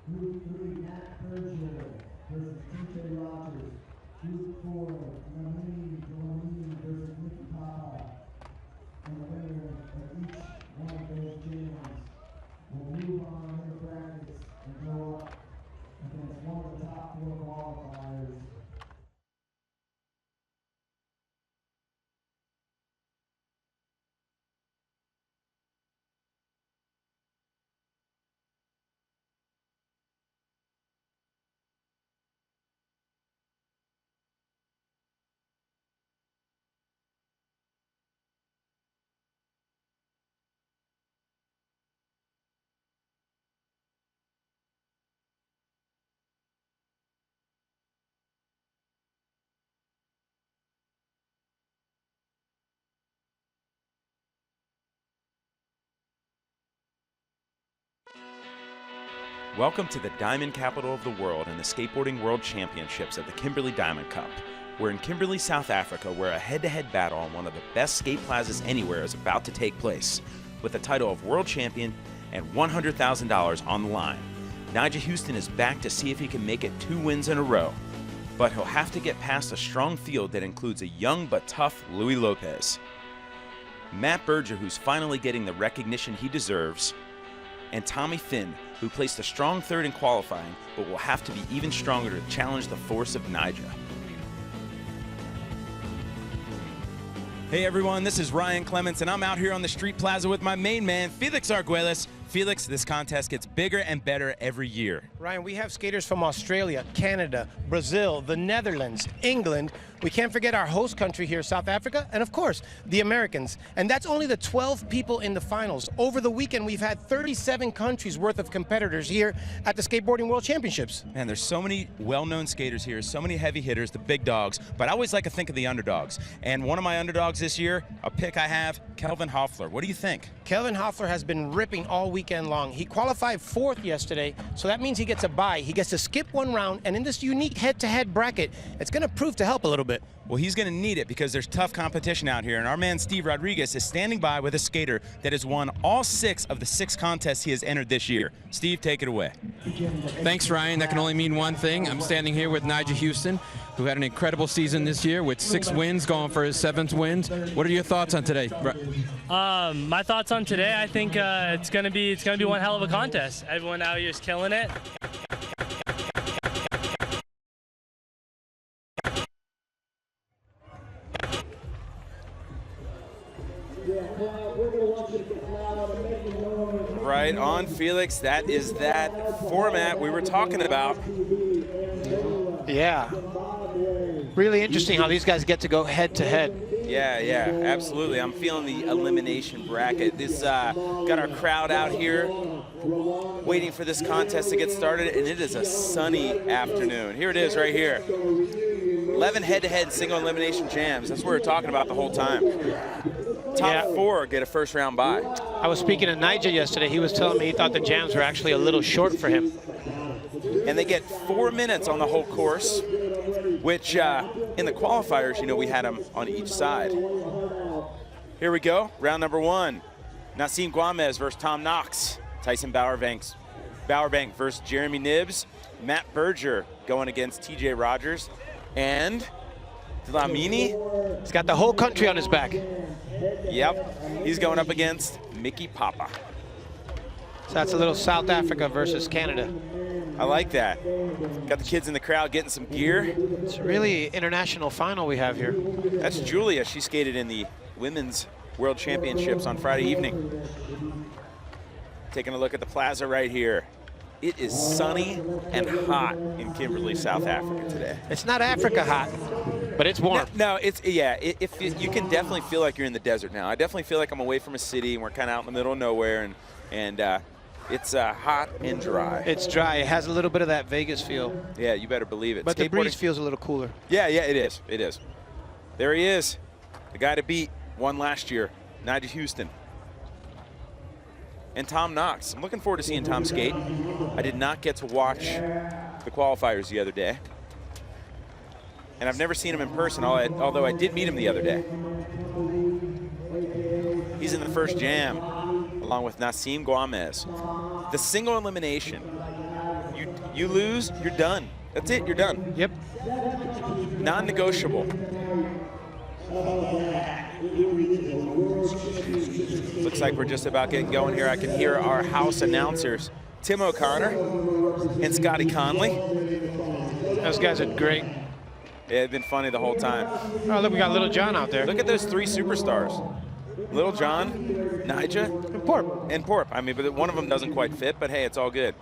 Group 3, Matt Berger versus TJ. Group 4, Nyjah versus Mickey Papa. And the winner of each one of those jams will move on in the brackets and go up against one of the top 4 qualifiers. Welcome to the diamond capital of the world and the Skateboarding World Championships of the Kimberley Diamond Cup. We're in Kimberley, South Africa, where a head-to-head battle on one of the best skate plazas anywhere is about to take place, with the title of World Champion and $100,000 on the line. Nyjah Huston is back to see if he can make it 2 wins in a row, but he'll have to get past a strong field that includes a young but tough Louis Lopez, Matt Berger, who's finally getting the recognition he deserves, and Tommy Finn, who placed a strong 3rd in qualifying, but will have to be even stronger to challenge the force of Nyjah. Hey everyone, this is Ryan Clements, and I'm out here on the street plaza with my main man, Felix Arguelles. Felix, this contest gets bigger and better every year. Ryan, we have skaters from Australia, Canada, Brazil, the Netherlands, England. We can't forget our host country here, South Africa, and of course, the Americans. And that's only the 12 people in the finals. Over the weekend, we've had 37 countries worth of competitors here at the Skateboarding World Championships. Man, there's so many well-known skaters here, so many heavy hitters, the big dogs, but I always like to think of the underdogs. And one of my underdogs this year, a pick I have, Kelvin Hoffler. What do you think? Kelvin Hoffler has been ripping all weekend long. He qualified 4th yesterday, so that means he gets a bye. He gets to skip 1 round, and in this unique head-to-head bracket, it's going to prove to help a little bit. Well, he's going to need it because there's tough competition out here, and our man Steve Rodriguez is standing by with a skater that has won all 6 of the 6 contests he has entered this year. Steve, take it away. Thanks, Ryan. That can only mean one thing. I'm standing here with Nyjah Huston, who had an incredible season this year with 6 wins, going for his 7th wins. What are your thoughts on today? My thoughts on today, I think it's gonna be one hell of a contest. Everyone out here is killing it. Right on, Felix. That is that format we were talking about. Yeah. Really interesting how these guys get to go head-to-head. Yeah, absolutely. I'm feeling the elimination bracket. This got our crowd out here waiting for this contest to get started, and it is a sunny afternoon. Here it is right here. 11 head-to-head single elimination jams. That's what we're talking about the whole time. Top 4 get a 1st round bye. I was speaking to Nyjah yesterday. He was telling me he thought the jams were actually a little short for him. And they get 4 minutes on the whole course, which in the qualifiers, you know, we had them on each side. Here we go, round number 1. Nassim Guamez versus Tom Knox. Tyson Bowerbank versus Jeremy Nibbs. Matt Berger going against TJ Rogers. And Dlamini. He's got the whole country on his back. Yep, he's going up against Mickey Papa. So that's a little South Africa versus Canada. I like that. Got the kids in the crowd getting some gear. It's a really international final we have here. That's Julia. She skated in the Women's World Championships on Friday evening. Taking a look at the plaza right here. It is sunny and hot in Kimberley, South Africa today. It's not Africa hot, but it's warm. No, it's, yeah, you can definitely feel like you're in the desert now. I definitely feel like I'm away from a city and we're kind of out in the middle of nowhere, and it's hot and dry. It's dry. It has a little bit of that Vegas feel. Yeah, you better believe it. But the breeze feels a little cooler. Yeah, it is. It is. There he is, the guy to beat. Won last year, Nyjah Huston. And Tom Knox. I'm looking forward to seeing Tom skate. I did not get to watch the qualifiers the other day. And I've never seen him in person, although I did meet him the other day. He's in the first jam, along with Nassim Gomez. The single elimination. You lose, you're done. That's it, you're done. Yep. Non-negotiable. Looks like we're just about getting going here. I can hear our house announcers, Tim O'Connor and Scotty Conley. Those guys are great. It's been funny the whole time. Oh, look, we got Little John out there. Look at those 3 superstars. Little John, Nyjah, and Porp. I mean, but one of them doesn't quite fit, but hey, it's all good.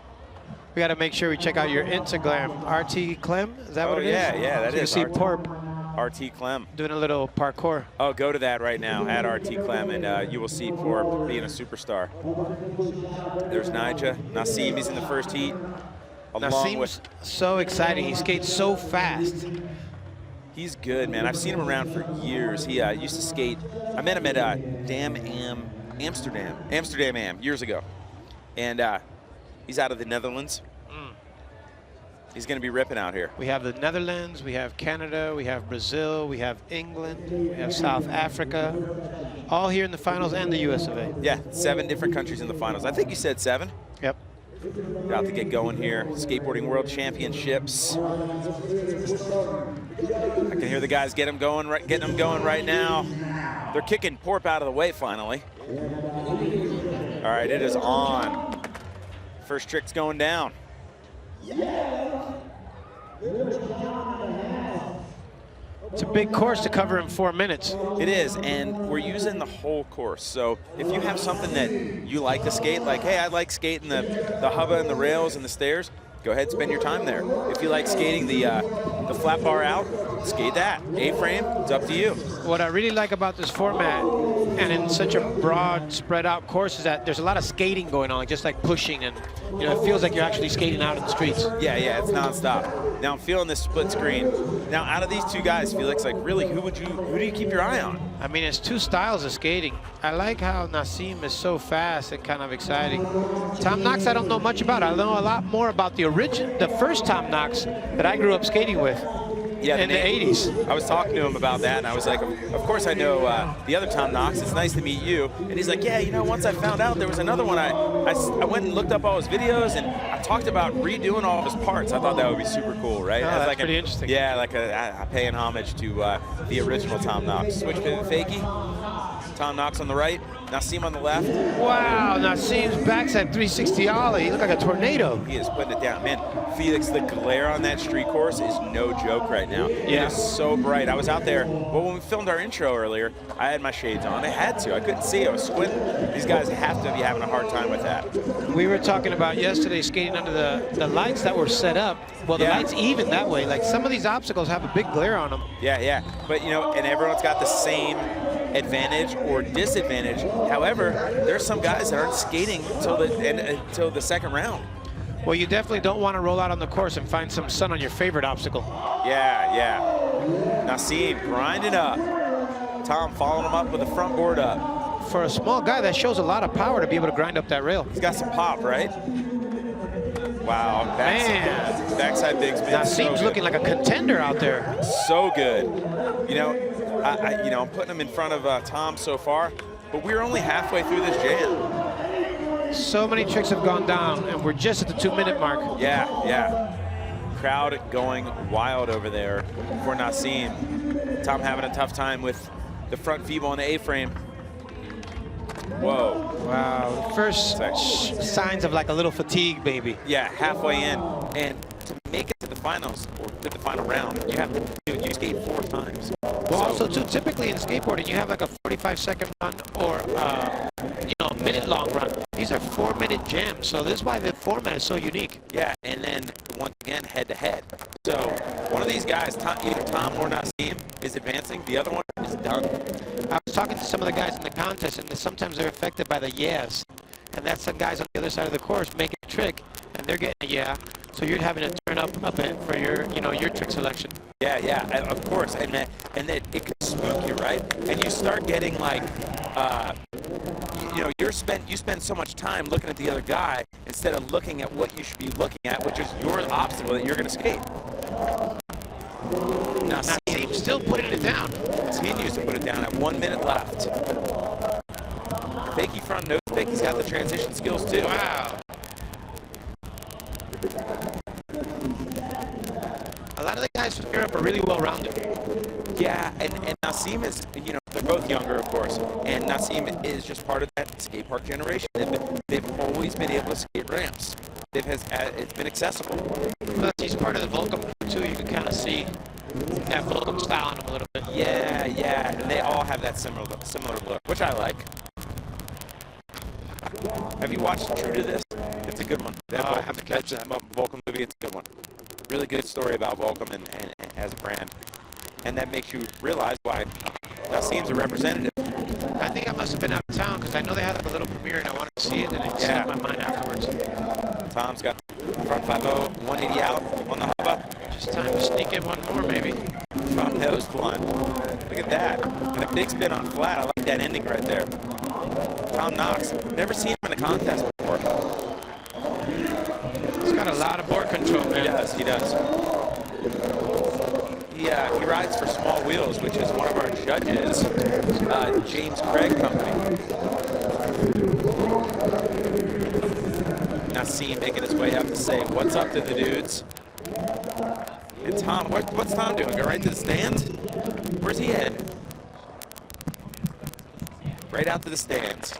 We got to make sure we check out your Instagram, RT Clem. Is that what it is? Yeah, that so is. You can see Porp RT Clem. doing a little parkour. Oh, go to that right now, at RT Clem, and you will see Porp being a superstar. There's Nyjah. Nassim, he's in the first heat. Nassim's so exciting. He skates so fast. He's good, man. I've seen him around for years. He used to skate. I met him at Amsterdam years ago. And he's out of the Netherlands. He's going to be ripping out here. We have the Netherlands, we have Canada, we have Brazil, we have England, we have South Africa, all here in the finals, and the US of A. Yeah, 7 different countries in the finals. I think you said 7. Yep. About to get going here. Skateboarding World Championships. I can hear the guys getting them going right now. They're kicking Porp out of the way finally. All right, it is on. First trick's going down. It's a big course to cover in 4 minutes. It is, and we're using the whole course. So if you have something that you like to skate, like, hey, I like skating the hubba and the rails and the stairs, go ahead and spend your time there. If you like skating the flat bar out, skate that. A-frame, it's up to you. What I really like about this format, and in such a broad, spread out course, is that there's a lot of skating going on, like just like pushing, and you know, it feels like you're actually skating out in the streets. Yeah, it's nonstop. Now I'm feeling this split screen. Now out of these 2 guys, Felix, like really, who do you keep your eye on? I mean, it's 2 styles of skating. I like how Nassim is so fast and kind of exciting. Tom Knox, I don't know much about. I know a lot more about the first Tom Knox that I grew up skating with. Yeah, in the 80s. I was talking to him about that, and I was like, of course I know the other Tom Knox. It's nice to meet you. And he's like, yeah, you know, once I found out there was another one, I went and looked up all his videos, and I talked about redoing all of his parts. I thought that would be super cool, right? Oh, that's like pretty interesting. Yeah, like paying homage to the original Tom Knox. Switch pivot fakie. Tom Knox on the right. Nassim on the left. Wow, Nassim's backside 360 ollie. He looked like a tornado. He is putting it down. Man, Felix, the glare on that street course is no joke right now. Yeah. It is so bright. I was out there, well, when we filmed our intro earlier, I had my shades on. I had to. I couldn't see. I was squinting. These guys have to be having a hard time with that. We were talking about yesterday skating under the lights that were set up. Well, the lights even that way. Like some of these obstacles have a big glare on them. Yeah. But, you know, and everyone's got the same advantage or disadvantage. However, there's some guys that aren't skating until the second round. Well, you definitely don't want to roll out on the course and find some sun on your favorite obstacle. Yeah. Nassim grinding up. Tom following him up with a front board up. For a small guy, that shows a lot of power to be able to grind up that rail. He's got some pop, right? Wow, backside big's been Nassim's so looking like a contender out there. So good. You know, I'm putting him in front of Tom so far, but we're only halfway through this jam. So many tricks have gone down, and we're just at the 2-minute mark. Yeah. Crowd going wild over there for Nassim. Tom having a tough time with the front feeble on the A-frame. Whoa. Wow. First signs of like a little fatigue, baby. Yeah, halfway in. And to make it to the finals, or to the final round, you have to skate 4 times. Well, also, too, typically in skateboarding, you have like a 45-second run or, a minute-long run. These are 4-minute jams, so this is why the format is so unique. Yeah, and then, once again, head-to-head. So, one of these guys, either Tom or Nassim, is advancing. The other one is done. I was talking to some of the guys in the contest, and sometimes they're affected by the yes. And that's some guys on the other side of the course making a trick, and they're getting a yeah. So you're having to turn up a bit for your trick selection. Yeah, of course, and then it can spook you, right? And you start getting like, you spend so much time looking at the other guy instead of looking at what you should be looking at, which is your obstacle that you're going to skate. Now, Nasim still putting it down. continues to put it down at 1 minute left. Fakie front nose pick. He's got the transition skills too. Wow. A lot of the guys from Europe are really well-rounded. Yeah, and Nasim is, you know, they're both younger, of course, and Nasim is just part of that skate park generation. They've always been able to skate ramps. It's been accessible. But he's part of the Volcom too. You can kind of see that Volcom style in him a little bit. Yeah, and they all have that similar look, which I like. Have you watched True to This? It's a good one. I haven't catch that. Volcom movie, it's a good one. Really good story about Volcom and as a brand. And that makes you realize why Nasim's a representative. I think I must have been out of town because I know they had like a little premiere and I wanted to see it and it slipped my mind afterwards. Tom's got front 5-0, 180 out on the hubba. Just time to sneak in one more maybe. Front nose one. Look at that. And a big spin on flat. I like that ending right there. Tom Knox. Never seen him in a contest before. He's got a lot of board control, man. He does. He rides for Small Wheels, which is one of our judges, James Craig Company. Nasim making his way up to say what's up to the dudes. And Tom, what's Tom doing? Go right to the stands? Where's he headed? Right out to the stands.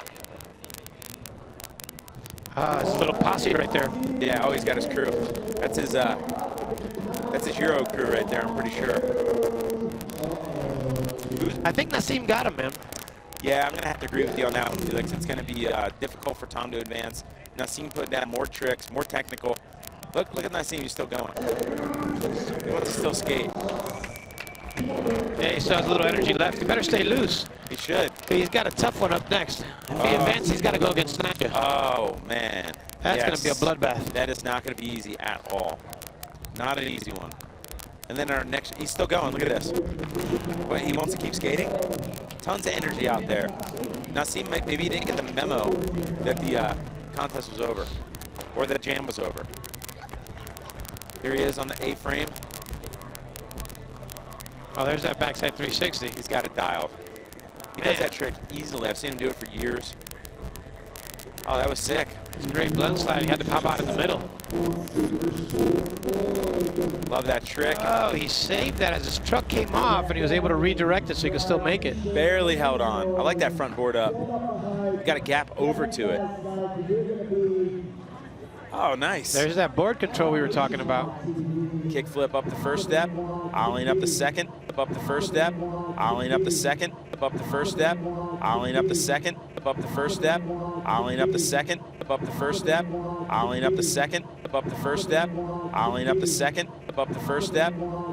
His little posse right there. Yeah, oh, he's got his crew. That's his Euro crew right there, I'm pretty sure. I think Nasim got him, man. Yeah, I'm going to have to agree with you on that one, Felix. It's going to be difficult for Tom to advance. Nasim put down more tricks, more technical. Look at Nasim, he's still going. He wants to still skate. Yeah, he still has a little energy left. He better stay loose. He should. He's got a tough one up next. If he advances, he's got to go against Nyjah. Oh, man. That's going to be a bloodbath. That is not going to be easy at all. Not an easy one. And then our next, he's still going. Look at this. Wait, he wants to keep skating? Tons of energy out there. Nasim, maybe he didn't get the memo that the contest was over or that jam was over. Here he is on the A-frame. Oh, there's that backside 360. He's got it dialed. He does that trick easily. I've seen him do it for years. Oh, that was sick. It's a great blend slide. He had to pop out in the middle. Love that trick. Oh, he saved that as his truck came off and he was able to redirect it so he could still make it. Barely held on. I like that front board up. Got a gap over to it. Oh, nice. There's that board control we were talking about. Kick flip up the first step, ollieing up the second, up the first step, ollieing up the second, up the first step, ollieing up the second, up the first step, ollieing up the second, up the first step, ollieing up the second, up the first step, ollieing up the second, up the first step,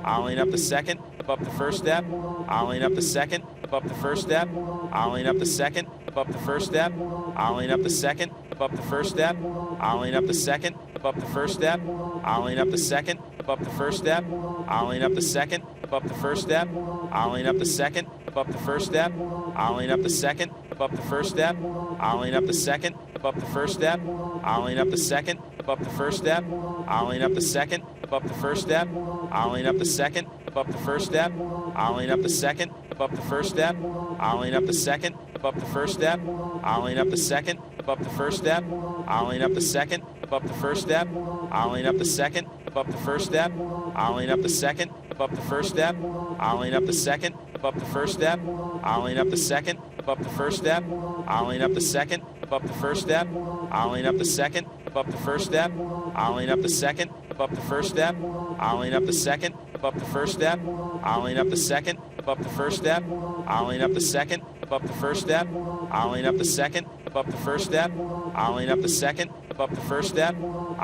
ollieing up the second, up the first step, ollieing up the second, up the first step, ollieing up the second, up the first step, ollieing up the second, up the first step, ollieing up the second, up the first step, ollieing up the second, up the first step, ollieing up the second, up the first step, ollieing up the second, up the first step, ollieing up the second, up the first step, ollieing up the second, up the first step, ollieing up the second, up the first step, ollieing up the second, up the first step, ollieing up the second, up the first step, ollieing up the second, up the first step, ollieing up the second, up the first step, ollieing up the second, up the first step, ollieing up the second, up the first step, ollieing up the second, up the first step, ollieing up the second, up the first step, ollieing up the second, up the first step, ollieing up the second, up the first step, ollieing up the second, up the first step, ollieing up the second, up the first step, ollieing up the second, up the first step, ollieing up the second, up the first step, ollieing up the second, up the first step, ollieing up the second, up the first step, ollieing up the second, up the first step, ollieing up the second, up the first step,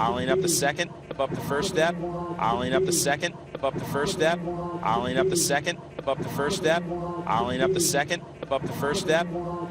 ollieing up the second, up the first step, ollieing up the second, up the first step, ollieing up the second, up the first step, ollieing up the second, up the first step,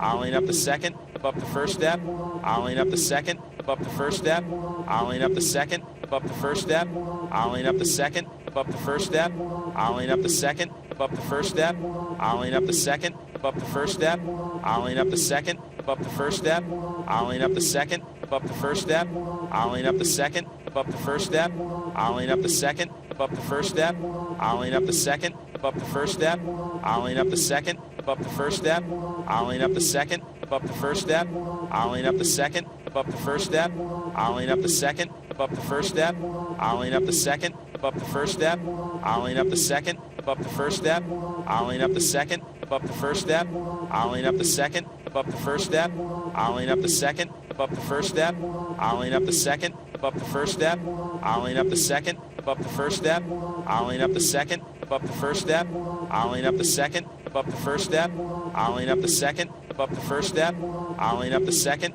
ollieing up the second, up the first step, ollieing up the second, up the first step, ollieing up the second, up the first step, ollieing up the second, up the first step, ollieing up the second, up the first step, ollieing up the second, up the first step, ollieing up the second, up the first step, ollieing up the second, up the first step, ollieing up the second, up the first step, ollieing up the second, up the first step, ollieing up the second, up the first step, ollieing up the second, up the first step, ollieing up the second, up the first step, ollieing up the second, up the first step, ollieing up the second, up the first step, ollieing up the second, up the first step, ollieing up the second, up the first step, ollieing up the second, up the first step, ollieing up the second, up the first step, ollieing up the second, up the first step, ollieing up the second, up the first step, ollieing up the second, up the first step, ollieing up the second, up the first step, ollieing up the second, up the first step, ollieing up the second, up the first step, ollieing up the second.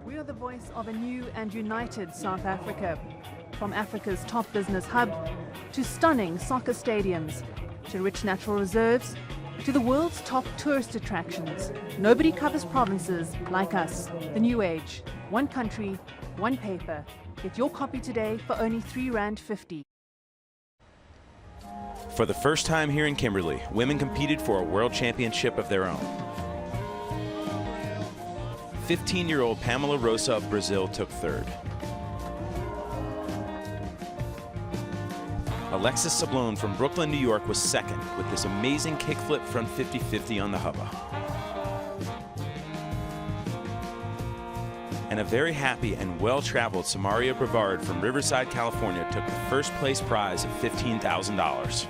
We are the voice of a new and united South Africa. From Africa's top business hub, to stunning soccer stadiums, to rich natural reserves, to the world's top tourist attractions. Nobody covers provinces like us. The New Age. One country, one paper. Get your copy today for only R3.50. For the first time here in Kimberley, women competed for a world championship of their own. 15-year-old Pamela Rosa of Brazil took third. Alexis Sablon from Brooklyn, New York was second with this amazing kickflip front 50-50 on the hubba. And a very happy and well-traveled Samaria Brevard from Riverside, California took the first place prize of $15,000.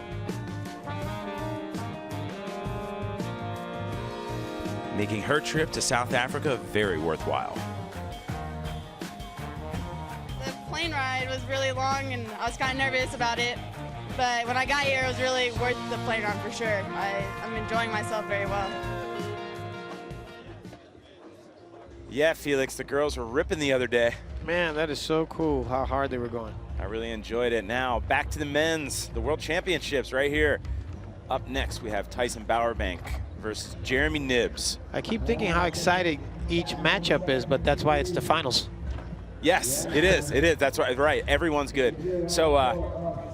Making her trip to South Africa very worthwhile. The plane ride was really long and I was kind of nervous about it, but when I got here it was really worth the plane ride for sure. I'm enjoying myself very well. Yeah, Felix, the girls were ripping the other day. Man, that is so cool how hard they were going. I really enjoyed it. Now, back to the men's, the World Championships right here. Up next, we have Tyson Bowerbank versus Jeremy Nibbs. I keep thinking how exciting each matchup is, but that's why it's the finals. Yes, it is. It is. That's right. Everyone's good. So,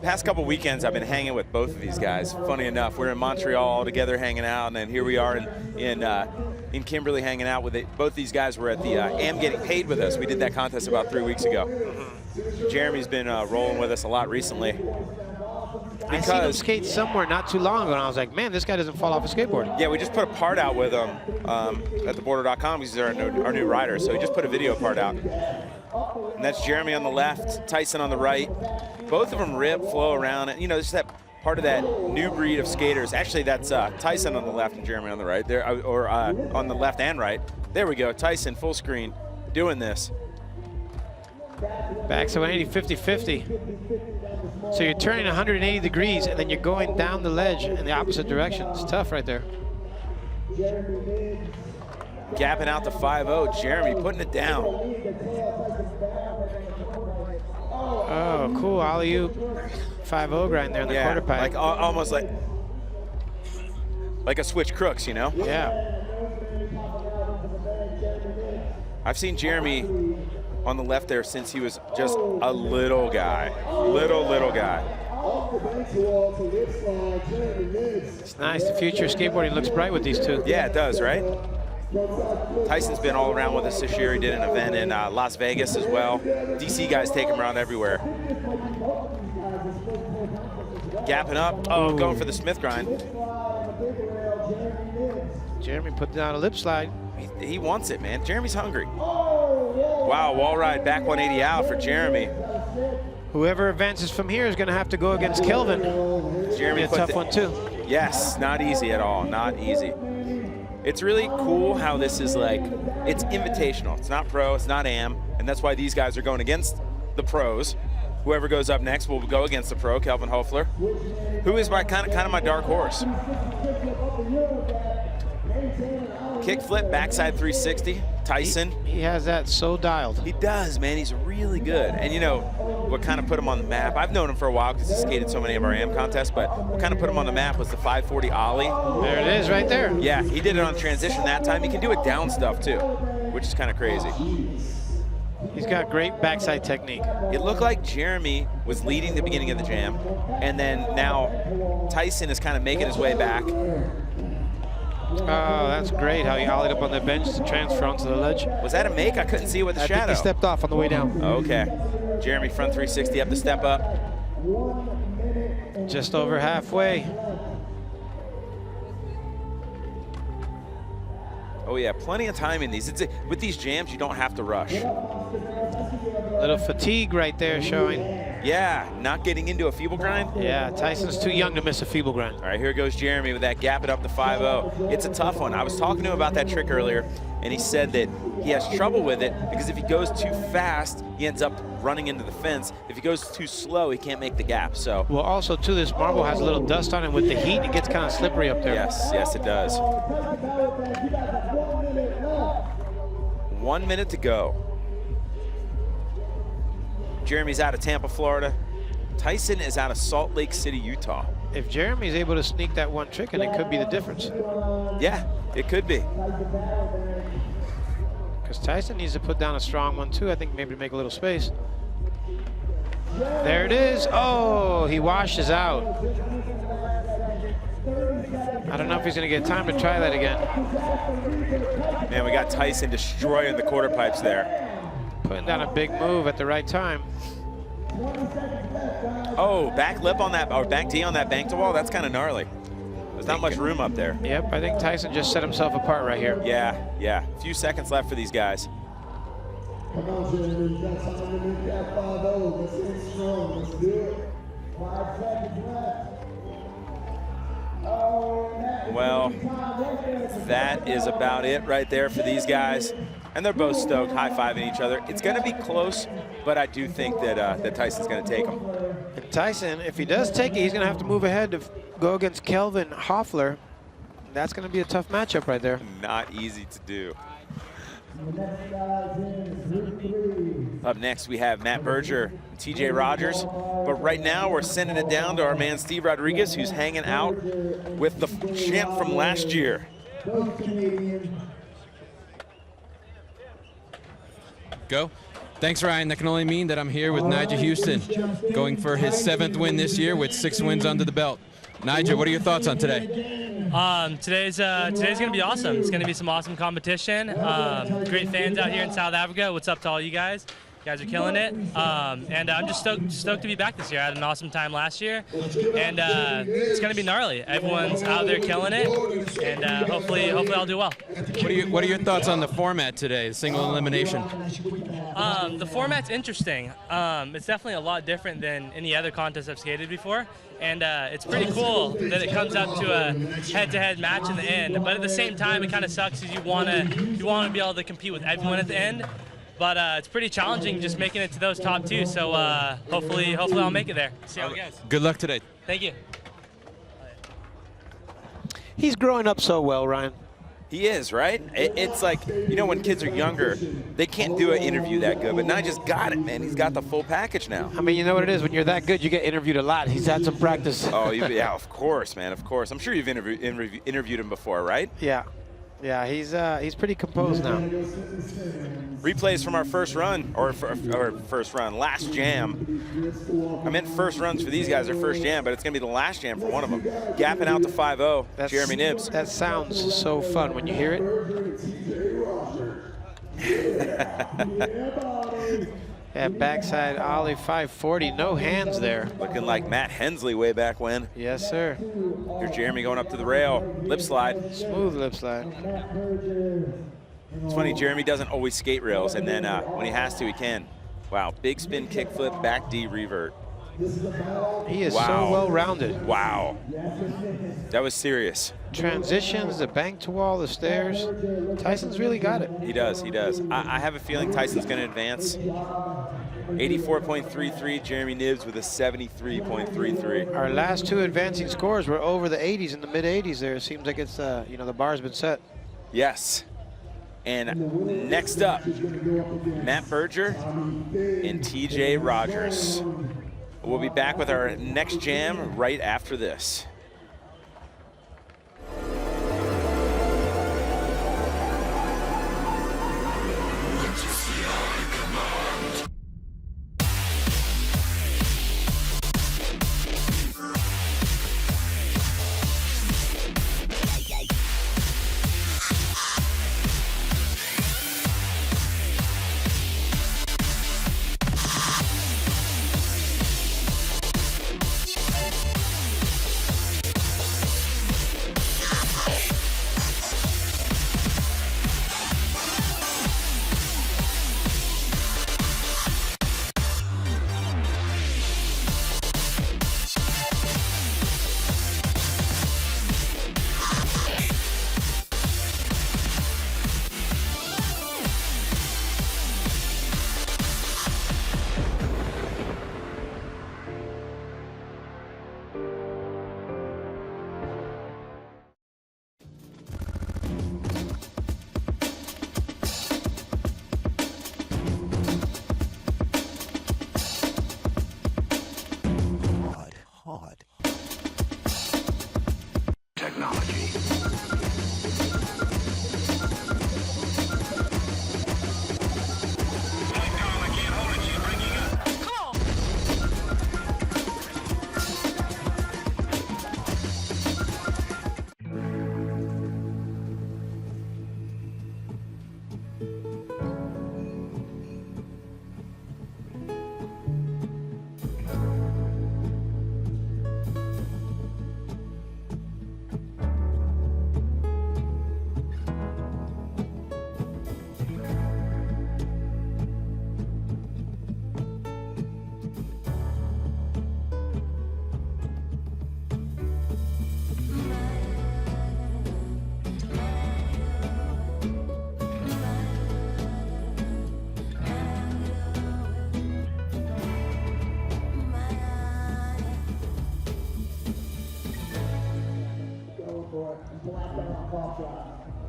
past couple weekends, I've been hanging with both of these guys. Funny enough, we're in Montreal all together hanging out, and then here we are in Kimberley hanging out with it. Both these guys were at the Am Getting Paid with us. We did that contest about 3 weeks ago. Jeremy's been rolling with us a lot recently. I seen him skate somewhere not too long ago, and I was like, man, this guy doesn't fall off a skateboard. Yeah, we just put a part out with him at theborder.com. He's our new rider, so we just put a video part out. And that's Jeremy on the left, Tyson on the right. Both of them rip, flow around, and just that part of that new breed of skaters. Actually, that's Tyson on the left and Jeremy on the right, there, or on the left and right. There we go, Tyson full screen doing this. Back to 180, 50-50. So you're turning 180 degrees and then you're going down the ledge in the opposite direction. It's tough right there. Gapping out to 5-0. Jeremy putting it down. Oh, cool. Alley-oop 5-0 grind there in the quarter pipe. Like almost like a switch crooks, Yeah. I've seen Jeremy on the left there since he was just a little guy. Little guy. It's nice. The future of skateboarding looks bright with these two. Yeah, it does, right? Tyson's been all around with us this year. He did an event in Las Vegas as well. DC guys take him around everywhere. Gapping up. Oh, going for the Smith grind. Jeremy put down a lip slide. He wants it, man. Jeremy's hungry. Wow, wall ride back 180 out for Jeremy. Whoever advances from here is going to have to go against Kelvin. Jeremy Be a tough one too. Yes, not easy at all. Not easy. It's really cool how this is like, it's invitational. It's not pro, it's not am, and that's why these guys are going against the pros. Whoever goes up next will go against the pro, Kelvin Hofler, who is my kind of my dark horse. Kickflip, backside 360, Tyson. He has that so dialed. He does, man. He's really good. And you know, what kind of put him on the map, I've known him for a while because he skated so many of our AM contests, but what kind of put him on the map was the 540 ollie. There it is right there. Yeah, he did it on transition that time. He can do it down stuff too, which is kind of crazy. He's got great backside technique. It looked like Jeremy was leading the beginning of the jam, and then now Tyson is kind of making his way back. Oh, that's great how he ollied up on the bench to transfer onto the ledge. Was that a make? I couldn't see it with the I shadow. think he stepped off on the way down. Okay. Jeremy front 360 up to step up. Just over halfway. Oh yeah, plenty of time in these. With these jams, you don't have to rush. Little fatigue right there showing. Yeah, not getting into a feeble grind. Yeah, Tyson's too young to miss a feeble grind. All right, here goes Jeremy with that gap it up to 5-0. It's a tough one. I was talking to him about that trick earlier, and he said that he has trouble with it because if he goes too fast, he ends up running into the fence. If he goes too slow, he can't make the gap. So. Well, also too, this marble has a little dust on it. With the heat, it gets kind of slippery up there. Yes, yes, it does. 1 minute to go. Jeremy's out of Tampa, Florida. Tyson is out of Salt Lake City, Utah. If Jeremy's able to sneak that one trick, and it could be the difference. Yeah, it could be. Because Tyson needs to put down a strong one too. I think maybe to make a little space. There it is. Oh, he washes out. I don't know if he's going to get time to try that again. Man, we got Tyson destroying the quarter pipes there. Putting down a big move at the right time. Oh, back lip on that, or back D on that bank to wall. That's kind of gnarly. There's not much room up there. Yep, I think Tyson just set himself apart right here. Yeah, yeah. A few seconds left for these guys. Come on, Jeremy, you got time to make that 5-0. Let's get strong. Let's do it. 5 seconds left. Well, that is about it right there for these guys. And they're both stoked, high-fiving each other. It's going to be close, but I do think that, that Tyson's going to take him. And Tyson, if he does take it, he's going to have to move ahead to go against Kelvin Hofler. That's going to be a tough matchup right there. Not easy to do. Up next, we have Matt Berger and TJ Rogers. But right now, we're sending it down to our man, Steve Rodriguez, who's hanging out with the champ from last year. Go. Thanks, Ryan. That can only mean that I'm here with Nyjah Huston, going for his 7th win this year with 6 wins under the belt. Nyjah, what are your thoughts on today? Today's gonna be awesome. It's gonna be some awesome competition. Great fans out here in South Africa. What's up to all you guys? You guys are killing it. And I'm just stoked to be back this year. I had an awesome time last year, and it's gonna be gnarly. Everyone's out there killing it, and hopefully I'll do well. What are your thoughts on the format today, the single elimination? The format's interesting. It's definitely a lot different than any other contest I've skated before. And it's pretty cool that it comes up to a head-to-head match in the end. But at the same time, it kind of sucks because you want to be able to compete with everyone at the end. But it's pretty challenging just making it to those top 2. So hopefully I'll make it there. See how it goes. Good luck today. Thank you. He's growing up so well, Ryan. He is, right? It's like, you know, when kids are younger, they can't do an interview that good, but Nyjah's got it, man. He's got the full package now. I mean, you know what it is? When you're that good, you get interviewed a lot. He's had some practice. Oh, yeah, of course, man, of course. I'm sure you've interviewed him before, right? Yeah. Yeah, he's pretty composed now. Replays from our first run, or first run, last jam. I meant first runs for these guys, their first jam, but it's going to be the last jam for one of them. Gapping out to 5-0, Jeremy Nibs. That sounds so fun when you hear it. Yeah, backside ollie 540, no hands there. Looking like Matt Hensley way back when. Yes, sir. Here's Jeremy going up to the rail, lip slide. Smooth lip slide. It's funny, Jeremy doesn't always skate rails, and then when he has to, he can. Wow, big spin kickflip, back D revert. He is Wow. so well-rounded. Wow. That was serious. Transitions, the bank to wall, the stairs. Tyson's really got it. He does, he does. I have a feeling Tyson's going to advance. 84.33, Jeremy Nibbs with a 73.33. Our last two advancing scores were over the 80s and the mid-80s there. It seems like it's, you know, the bar's been set. Yes. And next up, Matt Berger and TJ Rogers. We'll be back with our next jam right after this.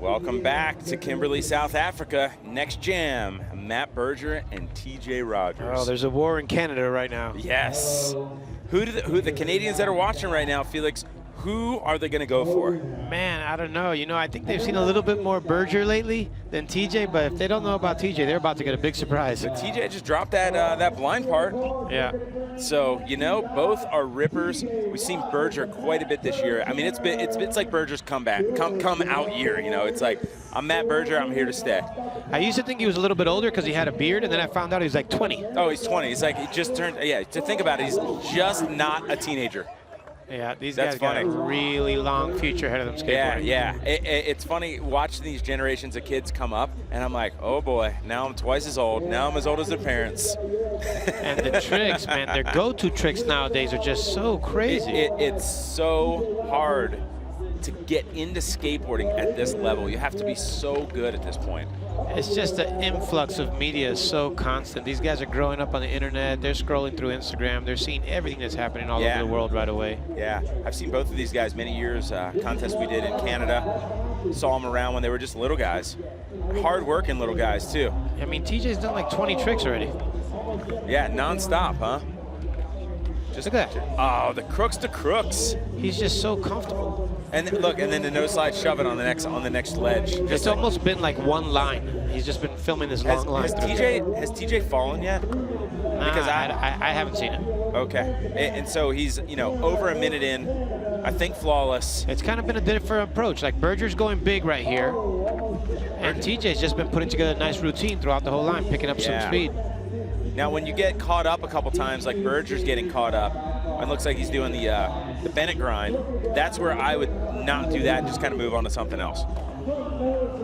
Welcome back to Kimberley, South Africa. Next jam, Matt Berger and TJ Rogers. Oh, there's a war in Canada right now. Yes. Who the Canadians that are watching right now, Felix, who are they going to go for? Man, I don't know. You know, I think they've seen a little bit more Berger lately than TJ, but if they don't know about TJ, they're about to get a big surprise. But TJ just dropped that blind part. Yeah. So, you know, both are rippers. We've seen Berger quite a bit this year. I mean, it's like Berger's come out year, you know. It's like, I'm Matt Berger, I'm here to stay. I used to think he was a little bit older because he had a beard, and then I found out he was like 20. Oh, he's 20. He's like, he just turned, yeah, to think about it, he's just not a teenager. Yeah, these That's guys got a funny. really long future ahead of them skateboarding. Yeah. It's funny watching these generations of kids come up, and I'm like, oh boy, now I'm twice as old. Now I'm as old as their parents. And the tricks, man, their go-to tricks nowadays are just so crazy. It's so hard to get into skateboarding at this level. You have to be so good at this point. It's just the influx of media is so constant. These guys are growing up on the internet. They're scrolling through Instagram. They're seeing everything that's happening all over the world right away. Yeah, I've seen both of these guys many years. Contest we did in Canada. Saw them around when they were just little guys. Hard-working little guys, too. I mean, TJ's done like 20 tricks already. Yeah, non-stop, huh? Just look at that. Oh, the crooks to crooks. He's just so comfortable. And look, and then the no slide shove it on the next ledge. It's almost been like one line. He's just been filming this long line. Has TJ fallen yet? Because I haven't seen it. Okay, and so he's, you know, over a minute in, I think flawless. It's kind of been a different approach. Like Berger's going big right here, and TJ's just been putting together a nice routine throughout the whole line, picking up some speed. Now, when you get caught up a couple times, like Berger's getting caught up, it looks like he's doing the Bennett grind. That's where I would not do that and just kind of move on to something else.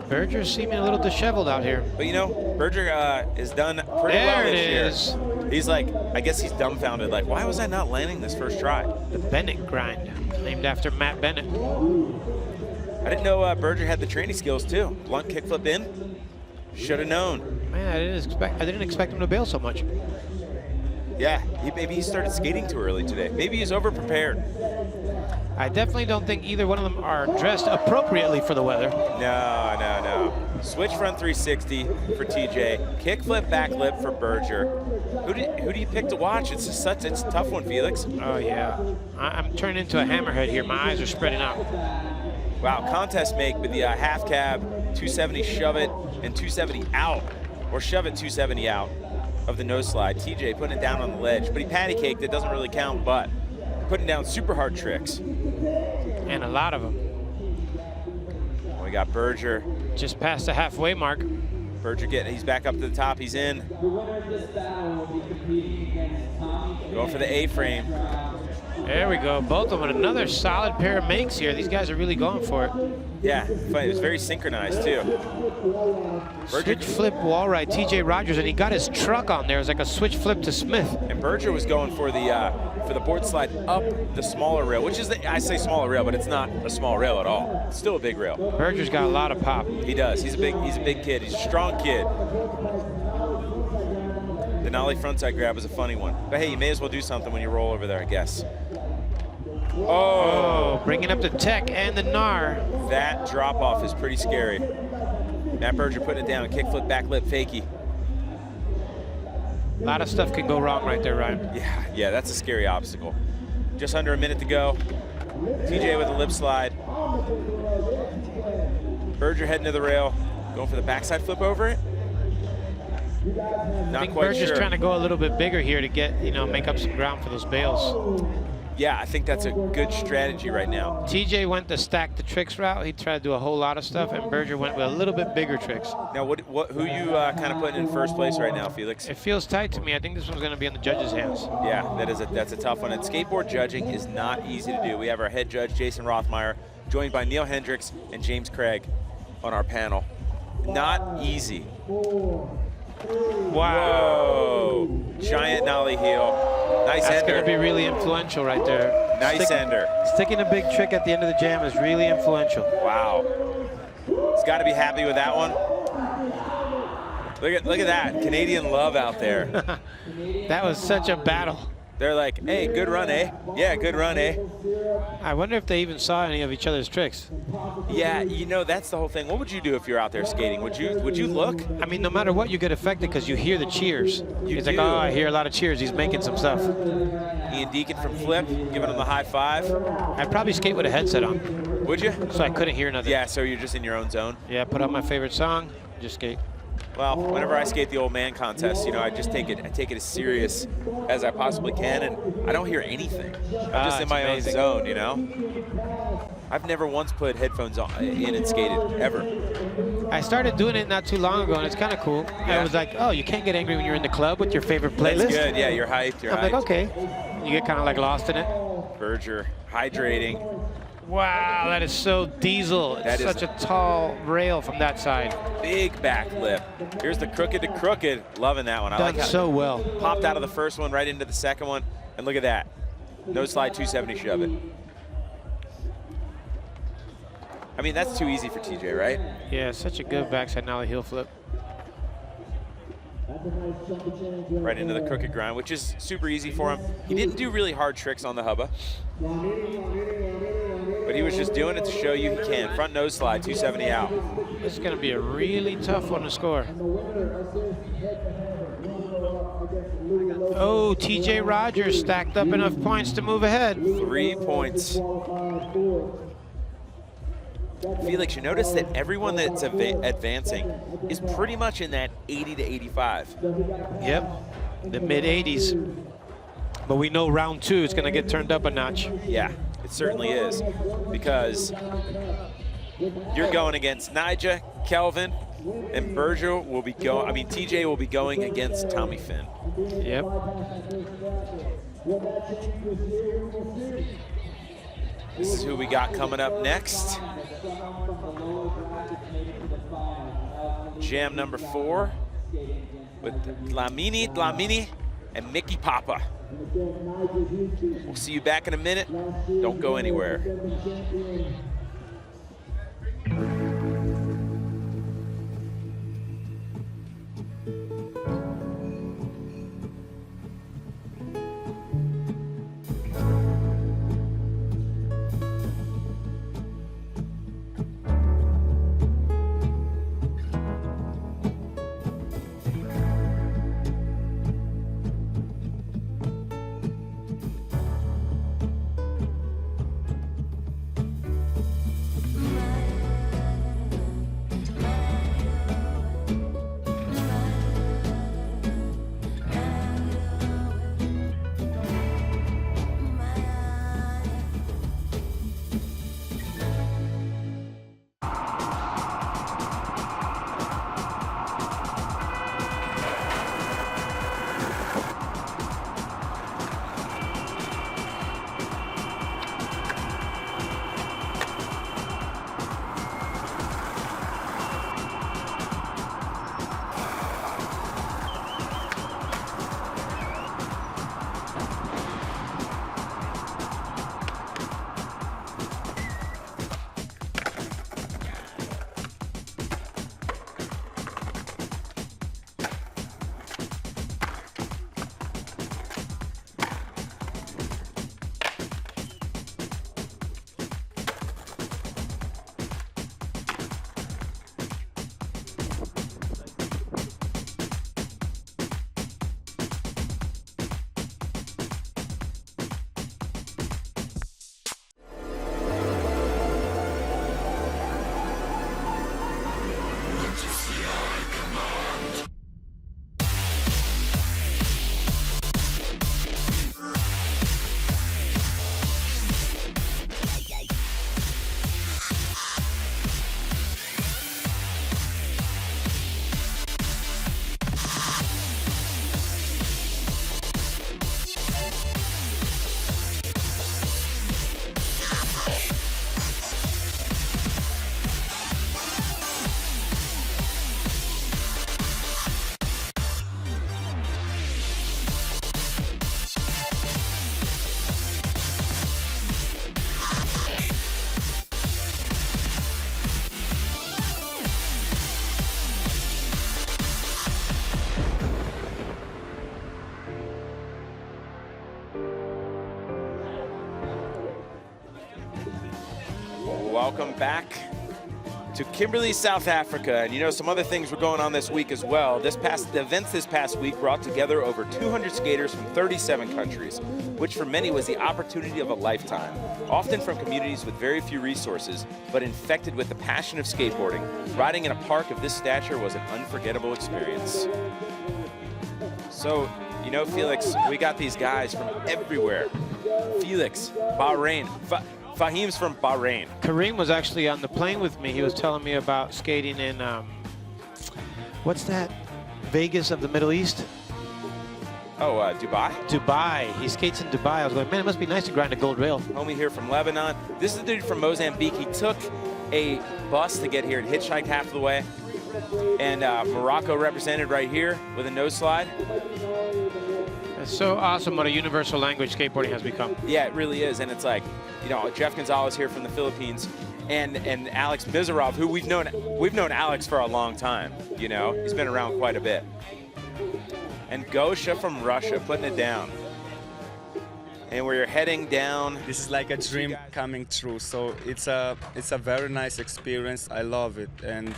Berger's seeming a little disheveled out here. But you know, Berger is done pretty well this year. There it is. He's like, I guess he's dumbfounded. Like, why was I not landing this first try? The Bennett grind, named after Matt Bennett. I didn't know Berger had the training skills too. Blunt kickflip in. Should have known. Man, I didn't expect him to bail so much. Yeah, maybe he started skating too early today. Maybe he's over-prepared. I definitely don't think either one of them are dressed appropriately for the weather. No. Switch front 360 for TJ. Kickflip backlip for Berger. Who do you pick to watch? It's a tough one, Felix. Oh yeah, I'm turning into a hammerhead here. My eyes are spreading out. Wow, contest make with the half cab, 270 shove it, and 270 out, or shove it 270 out of the nose slide. TJ putting it down on the ledge, but he patty caked. It doesn't really count, but putting down super hard tricks. And a lot of them. We got Berger. Just past the halfway mark. Berger he's back up to the top, he's in. Going for the A-frame. There we go, both of them. Another solid pair of makes here. These guys are really going for it. Yeah, it was very synchronized too. Switch flip wall ride, TJ Rogers, and he got his truck on there. It was like a switch flip to Smith. And Berger was going for the board slide up the smaller rail, which is I say smaller rail, but it's not a small rail at all. It's still a big rail. Berger's got a lot of pop. He does. He's a big kid. He's a strong kid. The nollie frontside grab was a funny one, but hey, you may as well do something when you roll over there, I guess. Oh, bringing up the tech and the gnar. That drop off is pretty scary. Matt Berger putting it down, kickflip, backlip, fakie. A lot of stuff can go wrong right there, Ryan. Yeah, that's a scary obstacle. Just under a minute to go. TJ with a lip slide. Berger heading to the rail, going for the backside flip over it. I think Berger's trying to go a little bit bigger here to get, make up some ground for those bails. Yeah, I think that's a good strategy right now. TJ went the stack the tricks route. He tried to do a whole lot of stuff, and Berger went with a little bit bigger tricks. Now, who you kind of putting in first place right now, Felix? It feels tight to me. I think this one's going to be in the judges' hands. Yeah, that's a tough one. And skateboard judging is not easy to do. We have our head judge, Jason Rothmeyer, joined by Neil Hendricks and James Craig on our panel. Not easy. Wow. Whoa. Giant nollie heel. Nice ender. That's going to be really influential right there. Nice ender. Sticking a big trick at the end of the jam is really influential. Wow. He's got to be happy with that one. Look at that. Canadian love out there. That was such a battle. They're like, hey, good run, eh? Yeah, good run, eh? I wonder if they even saw any of each other's tricks. Yeah, that's the whole thing. What would you do if you're out there skating? Would you look? I mean, no matter what, you get affected because you hear the cheers. It's like, oh, I hear a lot of cheers. He's making some stuff. Ian Deacon from Flip, giving him the high five. I'd probably skate with a headset on. Would you? So I couldn't hear nothing. Yeah, so you're just in your own zone? Yeah, put on my favorite song, just skate. Well, whenever I skate the old man contest, I just take it as serious as I possibly can, and I don't hear anything. I'm just in my own zone, I've never once put headphones in and skated, ever. I started doing it not too long ago, and it's kind of cool. Yeah. I was like, oh, you can't get angry when you're in the club with your favorite playlist? That's good, yeah, you're hyped, I'm like, okay. You get kind of like lost in it. Berger, hydrating. Wow, that is so diesel. It's such a tall rail from that side. Big back lip. Here's the crooked to crooked. Loving that one. I like how so well. Popped out of the first one right into the second one. And look at that. No slide, 270 shove it. I mean, that's too easy for TJ, right? Yeah, such a good backside nollie heel flip. Right into the crooked grind, which is super easy for him. He didn't do really hard tricks on the hubba, but he was just doing it to show you he can. Front nose slide, 270 out. This is going to be a really tough one to score. Oh, TJ Rogers stacked up enough points to move ahead. 3 points. Felix, you notice that everyone that's advancing is pretty much in that 80 to 85. Yep, the mid-80s. But we know round two is going to get turned up a notch. Yeah, it certainly is, because you're going against Nyjah, Kelvin, and Berger will be going. I mean, TJ will be going against Tommy Finn. Yep. This is who we got coming up next. Jam number 4 with Dlamini and Mickey Papa. We'll see you back in a minute. Don't go anywhere. Welcome back to Kimberley, South Africa. And you know, some other things were going on this week as well. The events this past week brought together over 200 skaters from 37 countries, which for many was the opportunity of a lifetime. Often from communities with very few resources, but infected with the passion of skateboarding, riding in a park of this stature was an unforgettable experience. So, you know, Felix, we got these guys from everywhere. Felix, Bahrain. Fahim's from Bahrain. Kareem was actually on the plane with me. He was telling me about skating in, what's that? Vegas of the Middle East? Oh, Dubai? Dubai. He skates in Dubai. I was going, man, it must be nice to grind a gold rail. Homie here from Lebanon. This is the dude from Mozambique. He took a bus to get here and hitchhiked half of the way. And Morocco represented right here with a nose slide. It's so awesome what a universal language skateboarding has become. Yeah, it really is. And it's like, you know, Jeff Gonzalez here from the Philippines and Alex Mizarov, who we've known Alex for a long time, you know. He's been around quite a bit. And Gosha from Russia putting it down. And we're heading down. This is like a dream coming true. So it's a very nice experience. I love it. And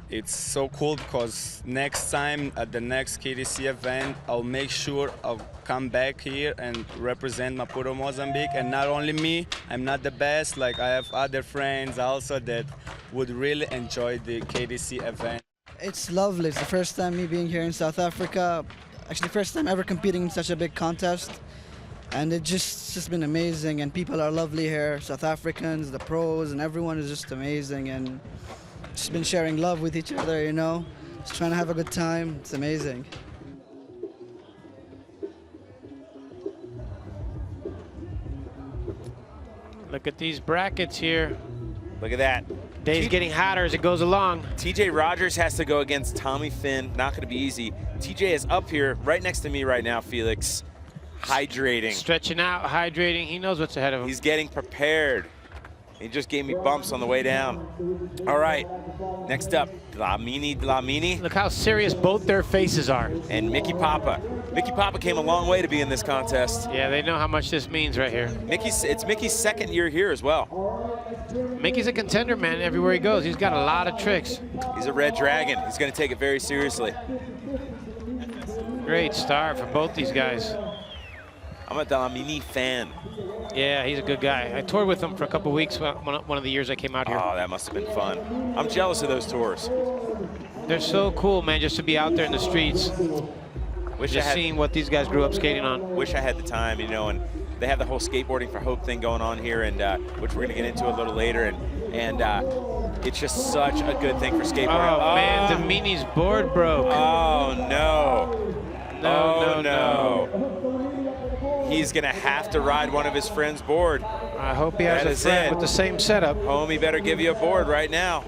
it's so cool because next time at the next KDC event, I'll make sure I'll come back here and represent Maputo, Mozambique. And not only me, I'm not the best. Like, I have other friends also that would really enjoy the KDC event. It's lovely. It's the first time me being here in South Africa. Actually, the first time ever competing in such a big contest. And it's just been amazing. And people are lovely here. South Africans, the pros, and everyone is just amazing. And just been sharing love with each other, you know, just trying to have a good time. It's amazing. Look at these brackets here. Look at that. Day's getting hotter as it goes along. TJ Rogers has to go against Tommy Finn. Not going to be easy. TJ is up here right next to me right now, Felix. Hydrating. Stretching out, hydrating. He knows what's ahead of him. He's getting prepared. He just gave me bumps on the way down. All right, next up, Dlamini. Look how serious both their faces are. And Mickey Papa. Mickey Papa came a long way to be in this contest. Yeah, they know how much this means right here. It's Mickey's second year here as well. Mickey's a contender, man, everywhere he goes. He's got a lot of tricks. He's a red dragon. He's going to take it very seriously. Great start for both these guys. I'm a Dlamini fan. Yeah, he's a good guy. I toured with him for a couple weeks one of the years I came out here. Oh, that must have been fun. I'm jealous of those tours. They're so cool, man, just to be out there in the streets. Just seeing what these guys grew up skating on. Wish I had the time, you know, and they have the whole Skateboarding for Hope thing going on here, and which we're going to get into a little later, and it's just such a good thing for skateboarding. Oh, man, Dlamini's board broke. Oh, no. No. He's going to have to ride one of his friend's board. I hope he has a friend with the same setup. Homie better give you a board right now.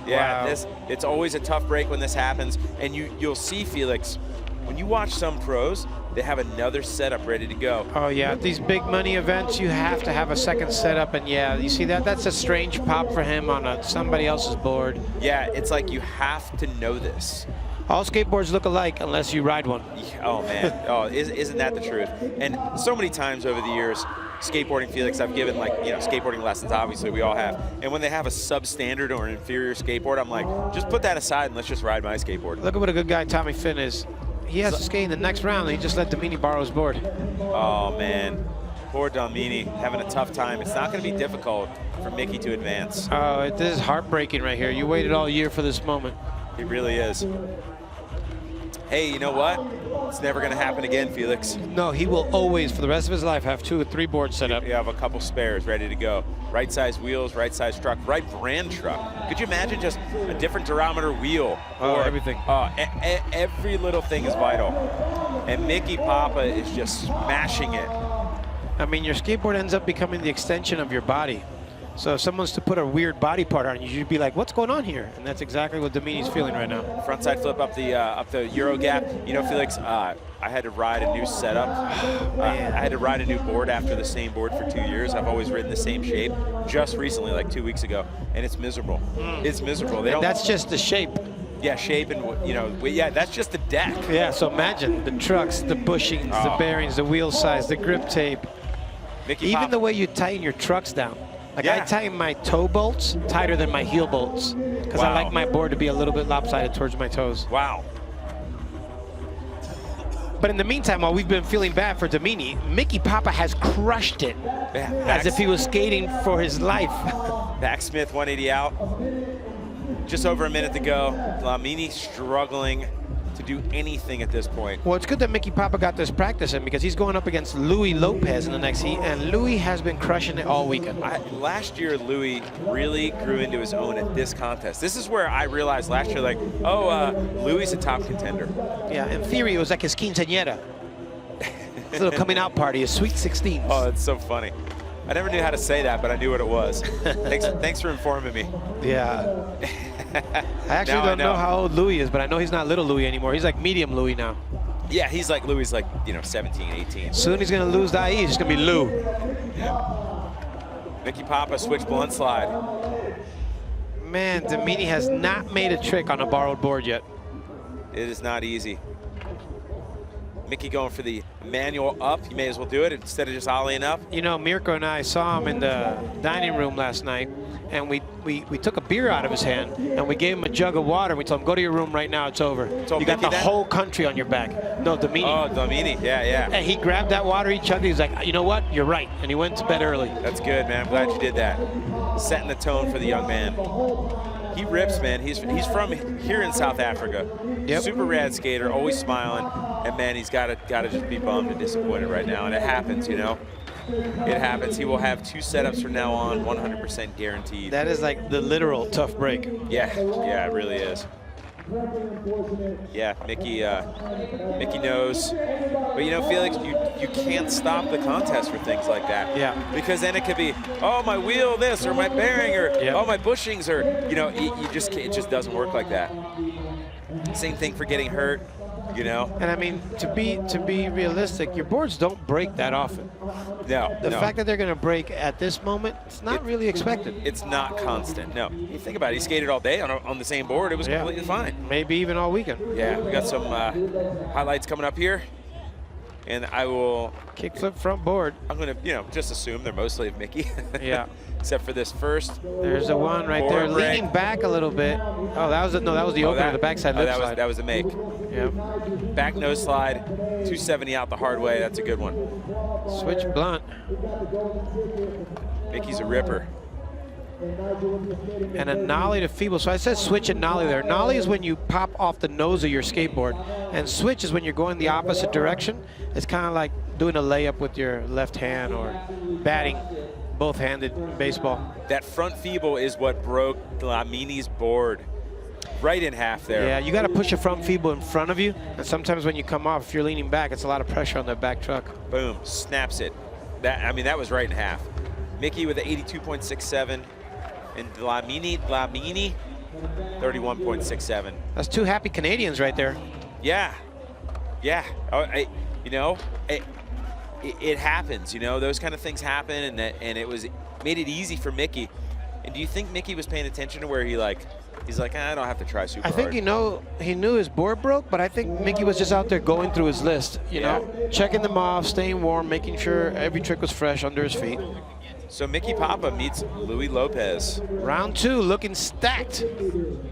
Yeah, wow. It's always a tough break when this happens. And you'll see, Felix, when you watch some pros, they have another setup ready to go. Oh, yeah. These big money events, you have to have a second setup. And, yeah, you see that? That's a strange pop for him on somebody else's board. Yeah, it's like you have to know this. All skateboards look alike unless you ride one. Oh, man. Oh, isn't that the truth? And so many times over the years, skateboarding, Felix, I've given, like, you know, skateboarding lessons, obviously, we all have. And when they have a substandard or an inferior skateboard, I'm like, just put that aside and let's just ride my skateboard. Look at what a good guy Tommy Finn is. He has to skate in the next round, and he just let Dlamini borrow his board. Oh, man. Poor Dlamini having a tough time. It's not going to be difficult for Mickey to advance. Oh, this is heartbreaking right here. You waited all year for this moment. It really is. Hey, you know what? It's never going to happen again, Felix. No, he will always, for the rest of his life, have 2 or 3 boards set up. You have a couple spares ready to go. Right size wheels, right size truck, right brand truck. Could you imagine just a different durometer wheel? Oh, everything. Every little thing is vital. And Mickey Papa is just smashing it. I mean, your skateboard ends up becoming the extension of your body. So if someone's to put a weird body part on you, you'd be like, what's going on here? And that's exactly what Dlamini's feeling right now. Frontside flip up the Euro gap. You know, Felix, I had to ride a new setup. I had to ride a new board after the same board for 2 years. I've always ridden the same shape. Just recently, like 2 weeks ago, and it's miserable. It's miserable. That's just the shape. Yeah, shape and, you know, yeah, that's just the deck. Yeah, so imagine the trucks, the bushings, the bearings, the wheel size, the grip tape. Even the way you tighten your trucks down. Like, I tighten my toe bolts tighter than my heel bolts because I like my board to be a little bit lopsided towards my toes. Wow. But in the meantime, while we've been feeling bad for Dlamini, Mickey Papa has crushed it as if he was skating for his life. Backsmith 180 out. Just over a minute to go. Dlamini struggling to do anything at this point. Well, it's good that Mickey Papa got this practice in because he's going up against Louis Lopez in the next heat, and Louis has been crushing it all weekend. Last year, Louis really grew into his own at this contest. This is where I realized last year, like, Louis is a top contender. Yeah, in theory, it was like his quinceañera. His little coming out party, his Sweet 16. Oh, it's so funny. I never knew how to say that, but I knew what it was. Thanks for informing me. Yeah. I actually don't know how old Louis is, but I know he's not little Louis anymore. He's like medium Louis now. Yeah, he's like Louis, like, you know, 17, 18. Soon he's going to lose the IE. He's going to be Lou. Yeah. Mickey Papa switch blunt slide. Man, Dlamini has not made a trick on a borrowed board yet. It is not easy. Mickey going for the manual up. You may as well do it instead of just ollieing up. You know, Mirko and I saw him in the dining room last night, and we took a beer out of his hand, and we gave him a jug of water, and we told him, go to your room right now, it's over. You got the whole country on your back. No, Dlamini. Oh, Dlamini, yeah. And he grabbed that water, he chugged it, he's like, you know what, you're right. And he went to bed early. That's good, man. I'm glad you did that. Setting the tone for the young man. He rips, man. He's from here in South Africa. Yep. Super rad skater, always smiling. And, man, he's got to just be bummed and disappointed right now. And it happens, you know. It happens. He will have 2 setups from now on, 100% guaranteed. That is like the literal tough break. Yeah, it really is. Yeah, Mickey knows. But, you know, Felix, you can't stop the contest for things like that. Yeah. Because then it could be, oh, my wheel this, or my bearing, or Yep. oh, my bushings, or, you know, you just can't, it just doesn't work like that. Same thing for getting hurt, you know? And I mean, to be realistic, your boards don't break that often. No, The no. fact that they're going to break at this moment, it's not really expected. It's not constant, no. You think about it, he skated all day on the same board, it was completely fine. Maybe even all weekend. Yeah, we got some highlights coming up here. And I will kickflip front board. I'm gonna, you know, just assume they're mostly of Mickey. Yeah. Except for this first. There's the one right there, leaning back a little bit. Oh, that was the opener, the backside lip slide. That was the make. Yeah. Back nose slide, 270 out the hard way. That's a good one. Switch blunt. Mickey's a ripper. And a nollie to feeble. So I said switch and nollie there. Nollie is when you pop off the nose of your skateboard, and switch is when you're going the opposite direction. It's kind of like doing a layup with your left hand or batting both-handed in baseball. That front feeble is what broke Dlamini's board right in half there. Yeah, you got to push your front feeble in front of you, and sometimes when you come off, if you're leaning back, it's a lot of pressure on that back truck. Boom, snaps it. That was right in half. Mickey with an 82.67. And Dlamini, 31.67. That's two happy Canadians right there. Yeah, yeah. You know, it happens. You know, those kind of things happen, and it made it easy for Mickey. And do you think Mickey was paying attention to where he's like, I don't have to try super hard? I think he knew his board broke, but I think Mickey was just out there going through his list. You know, checking them off, staying warm, making sure every trick was fresh under his feet. So Mickey Papa meets Louis Lopez. Round two, looking stacked. You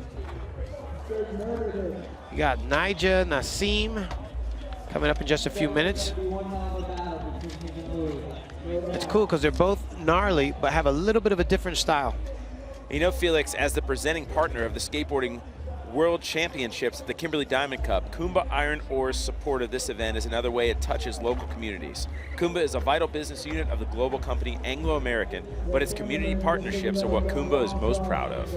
got Nyjah, Nassim coming up in just a few minutes. It's cool because they're both gnarly, but have a little bit of a different style. You know, Felix, as the presenting partner of the Skateboarding World Championships at the Kimberley Diamond Cup, Kumba Iron Ore's support of this event is another way it touches local communities. Kumba is a vital business unit of the global company Anglo American, but its community partnerships are what Kumba is most proud of.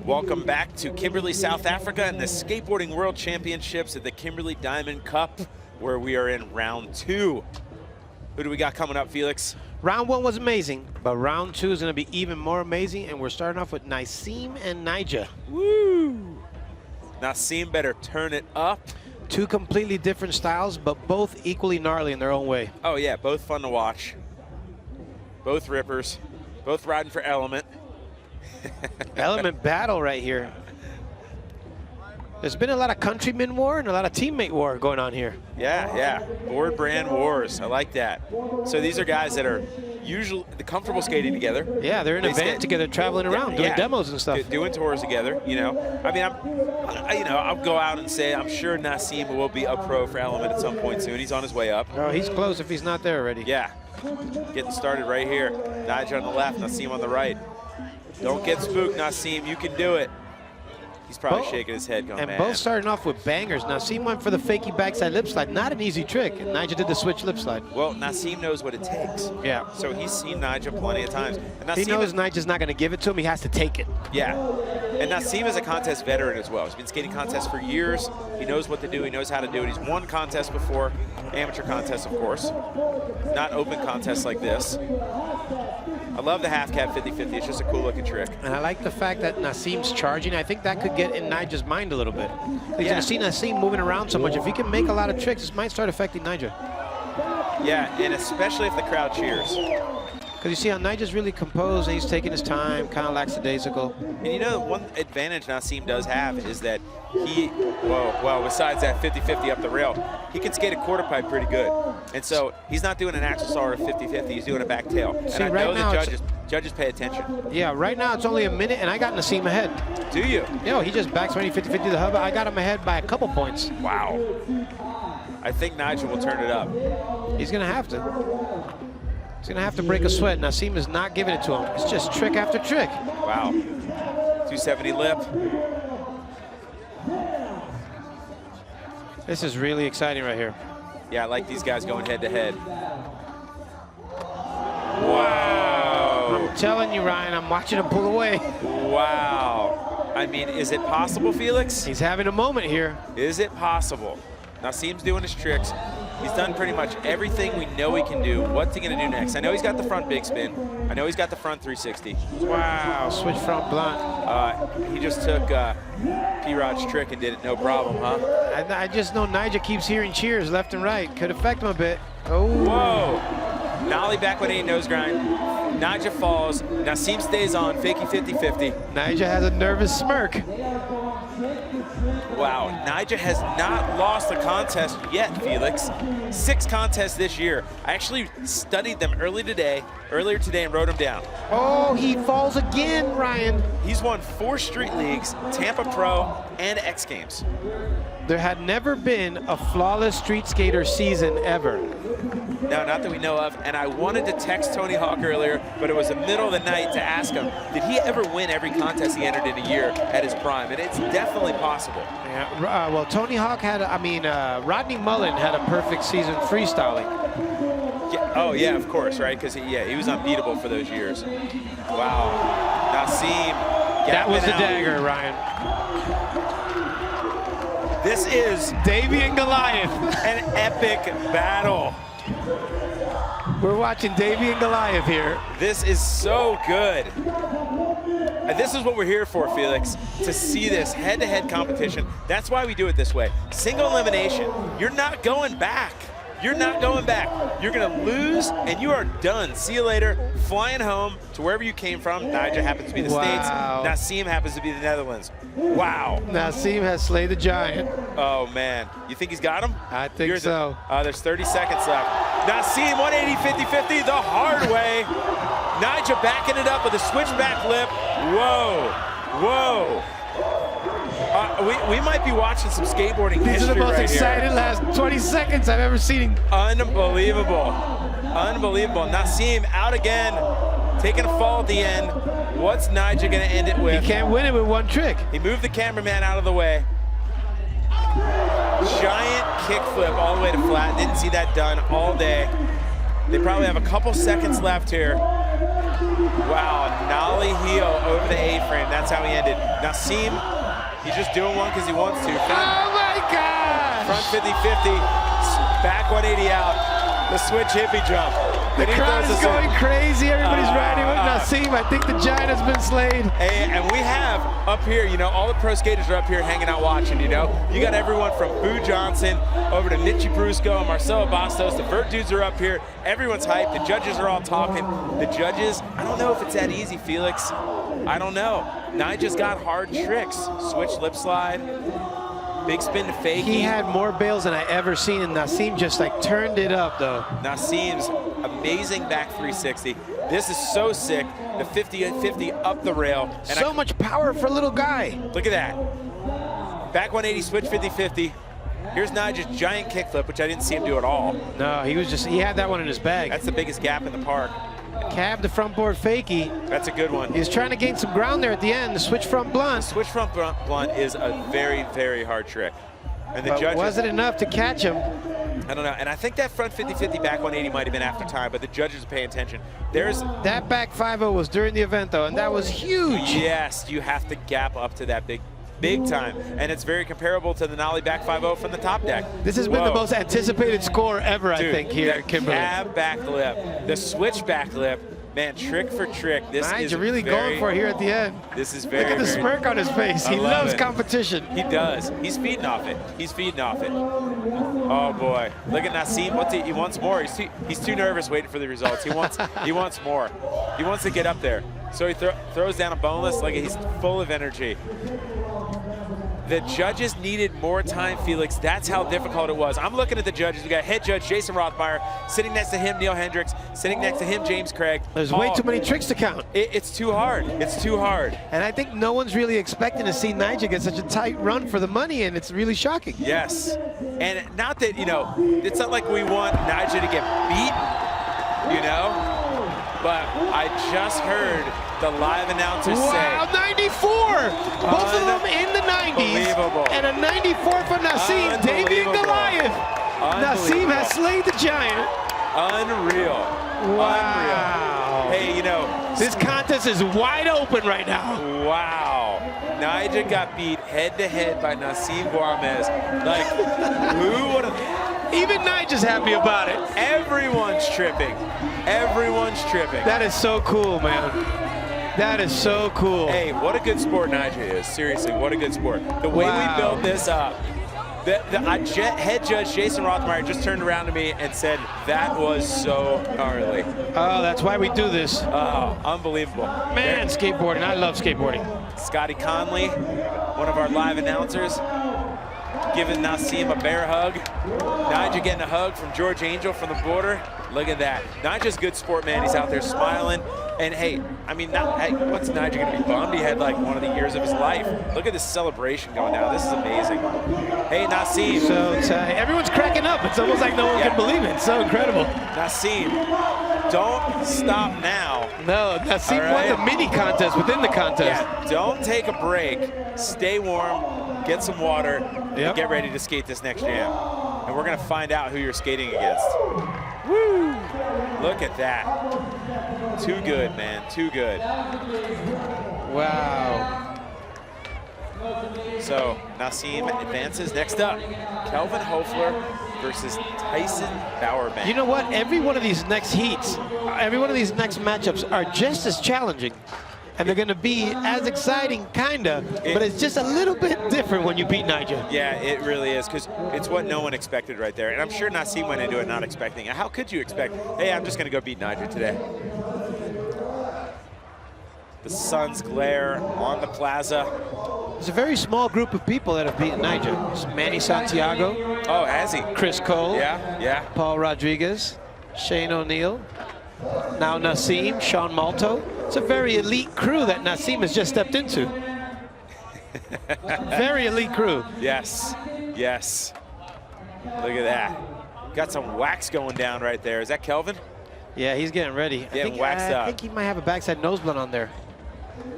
Welcome back to Kimberley, South Africa and the Skateboarding World Championships at the Kimberley Diamond Cup, where we are in round two. Who do we got coming up, Felix? Round 1 was amazing, but round 2 is going to be even more amazing, and we're starting off with Naseem and Nyjah. Woo! Naseem better turn it up. 2 completely different styles, but both equally gnarly in their own way. Oh yeah, both fun to watch. Both rippers, both riding for Element. Element battle right here. There's been a lot of countryman war and a lot of teammate war going on here. Yeah. Board brand wars. I like that. So these are guys that are usually comfortable skating together. Yeah, they're in a van together, traveling around, doing demos and stuff. Doing tours together, you know. I mean, I'll go out and say I'm sure Naseem will be a pro for Element at some point soon. He's on his way up. Oh, he's close if he's not there already. Yeah. Getting started right here. Nyjah on the left, Naseem on the right. Don't get spooked, Naseem. You can do it. He's probably shaking his head going, and man. both starting off with bangers. Naseem went for the fakie backside lip slide. Not an easy trick. And Nyjah did the switch lip slide. Well, Naseem knows what it takes. Yeah. So he's seen Nyjah plenty of times. And he knows Nyjah's not going to give it to him. He has to take it. Yeah. And Naseem is a contest veteran as well. He's been skating contests for years. He knows what to do. He knows how to do it. He's won contests before. Amateur contests, of course. Not open contests like this. I love the half cab 50-50. It's just a cool looking trick. And I like the fact that Naseem's charging. I think that could get in Nyjah's mind a little bit. He's going to see Naseem moving around so much. If he can make a lot of tricks, this might start affecting Nyjah. Yeah, and especially if the crowd cheers. Because you see how Nyjah's really composed and he's taking his time, kind of lackadaisical. And you know, one advantage Naseem does have is that he, well, besides that 50-50 up the rail, he can skate a quarter pipe pretty good. And so he's not doing an axle star of 50-50, he's doing a back tail. And I know the judges pay attention. Yeah, right now it's only a minute and I got Naseem ahead. Do you? No, he just backs 20-50 the hub. I got him ahead by a couple points. Wow. I think Nyjah will turn it up. He's going to have to. He's going to have to break a sweat. Naseem is not giving it to him. It's just trick after trick. Wow. 270 lip. This is really exciting right here. Yeah, I like these guys going head to head. Wow. I'm telling you, Ryan, I'm watching him pull away. Wow. I mean, is it possible, Felix? He's having a moment here. Is it possible? Naseem's doing his tricks. He's done pretty much everything we know he can do. What's he going to do next? I know he's got the front big spin. I know he's got the front 360. Wow, switch front blunt. He just took P-Rod's trick and did it no problem, huh? I just know Nyjah keeps hearing cheers left and right. Could affect him a bit. Oh. Whoa. Nollie back with a nose grind. Nyjah falls. Naseem stays on. Fakie 50-50. Nyjah has a nervous smirk. Wow, Nyjah has not lost a contest yet, Felix. 6 contests this year. I actually studied them earlier today and wrote them down. Oh, he falls again, Ryan. He's won 4 street leagues, Tampa Pro, and X Games. There had never been a flawless street skater season ever. No, not that we know of. And I wanted to text Tony Hawk earlier, but it was the middle of the night to ask him, did he ever win every contest he entered in a year at his prime? And it's definitely possible. Yeah, well, Tony Hawk had, Rodney Mullen had a perfect season freestyling. Yeah, oh, yeah, of course, right? Because, he was unbeatable for those years. Wow. Naseem. That was the dagger, Ryan. This is Davey and Goliath. An epic battle. We're watching Davey and Goliath here. This is so good. And this is what we're here for, Felix, to see this head-to-head competition. That's why we do it this way. Single elimination. You're not going back. You're not going back. You're going to lose, and you are done. See you later. Flying home to wherever you came from. Nyjah happens to be the States. Naseem happens to be the Netherlands. Wow. Naseem has slayed the giant. Oh, man. You think he's got him? I think so. There's 30 seconds left. Naseem, 180, 50-50, the hard way. Nyjah backing it up with a switchback lip. Whoa. Whoa. We might be watching some skateboarding history right here. These are the most excited last 20 seconds I've ever seen. Unbelievable. Unbelievable. Naseem out again, taking a fall at the end. What's Nyjah going to end it with? He can't win it with one trick. He moved the cameraman out of the way. Giant kickflip all the way to flat. Didn't see that done all day. They probably have a couple seconds left here. Wow, nollie heel over the A-frame. That's how he ended. Naseem, he's just doing one because he wants to. Oh my God! Front 50-50, back 180 out. the switch hippie jump. The crowd is going crazy. Everybody's riding with Nasim. I think the giant has been slain. And we have up here, you know, all the pro skaters are up here hanging out watching, you know. You got everyone from Boo Johnson over to Nyjah Huston, Marcelo Bastos. The vert dudes are up here. Everyone's hyped. The judges are all talking. The judges, I don't know if it's that easy, Felix. I don't know. Nyjah's got hard tricks. Switch lip slide. Big spin to fakie. He had more bails than I ever seen, and Nasim just like turned it up though. Nasim's amazing back 360. This is so sick. The 50-50 up the rail. And so much power for a little guy. Look at that. Back 180 switch 50-50. Here's Nyjah's giant kickflip, which I didn't see him do at all. No, he had that one in his bag. That's the biggest gap in the park. Cab the front board fakie. That's a good one. He was trying to gain some ground there at the end. The switch front blunt. The switch front blunt is a very, very hard trick. And the judges, wasn't enough to catch him. I don't know. And I think that front 50-50 back 180 might have been after time, but the judges are paying attention. There's that back 5-0 was during the event though, and that was huge. Yes, you have to gap up to that big time. And it's very comparable to the nollie back 5-0 from the top deck. This has been the most anticipated score ever, Dude, I think, here at Kimberley. Cab back lip, the switch back lip, man, trick for trick. This is really going for it here at the end. This is very, look at the smirk on his face. He loves competition. He does. He's feeding off it. He's feeding off it. Oh boy, look at Nasim. He wants more. He's too nervous waiting for the results. He wants more. He wants to get up there. So he throws down a boneless like he's full of energy. The judges needed more time, Felix. That's how difficult it was. I'm looking at the judges. We got head judge Jason Rothmeyer, sitting next to him Neil Hendricks, sitting next to him James Craig. There's way too many tricks to count. It's too hard. It's too hard. And I think no one's really expecting to see Nyjah get such a tight run for the money, and it's really shocking. Yes. And not that, you know, it's not like we want Nyjah to get beaten, you know? But I just heard the live announcers say. Wow, 94! Both of them in the 90s. Unbelievable. And a 94 for Nasim, Davey and Goliath. Nasim has slayed the giant. Unreal. Wow. Unreal. Hey, you know. This contest is wide open right now. Wow. Nyjah got beat head-to-head by Nasim Guarmez. Like, who would have... Even Nyjah's happy about it. Everyone's tripping. Everyone's tripping. That is so cool, man. That is so cool. Hey, what a good sport Nyjah is. Seriously, what a good sport. The way we built this up. The head judge, Jason Rothmeyer, just turned around to me and said, that was so gnarly. Oh, that's why we do this. Oh, unbelievable. Man, skateboarding. I love skateboarding. Scotty Conley, one of our live announcers, giving Nasim a bear hug. Nyjah getting a hug from George Angel from the border. Look at that. Nyjah's a good sport, man. He's out there smiling. And hey, I mean, what's Nyjah going to be bummed? He had like one of the years of his life. Look at this celebration going down. This is amazing. Hey, Nasim. So everyone's cracking up. It's almost like no one can believe it. It's so incredible. Nasim, don't stop now. No, Nasim won the mini contest within the contest. Yeah, don't take a break. Stay warm, get some water, and get ready to skate this next jam. And we're going to find out who you're skating against. Woo! Look at that. Too good, man. Too good. Wow. So Nasim advances. Next up, Kelvin Hofler versus Tyson Bowerbank. You know what? Every one of these next heats, every one of these next matchups are just as challenging. And they're going to be as exciting, kind of, but it's just a little bit different when you beat Nyjah. Yeah, it really is, because it's what no one expected right there. And I'm sure Nasim went into it not expecting it. How could you expect, hey, I'm just going to go beat Nyjah today? The sun's glare on the plaza. There's a very small group of people that have beaten Nyjah. It's Manny Santiago. Oh, has he? Chris Cole. Yeah. Paul Rodriguez. Shane O'Neill. Now Nasim, Sean Malto. It's a very elite crew that Nasim has just stepped into. Very elite crew. Yes. Look at that. Got some wax going down right there. Is that Kelvin? Yeah, he's getting ready. Getting waxed up. I think he might have a backside nose blunt on there.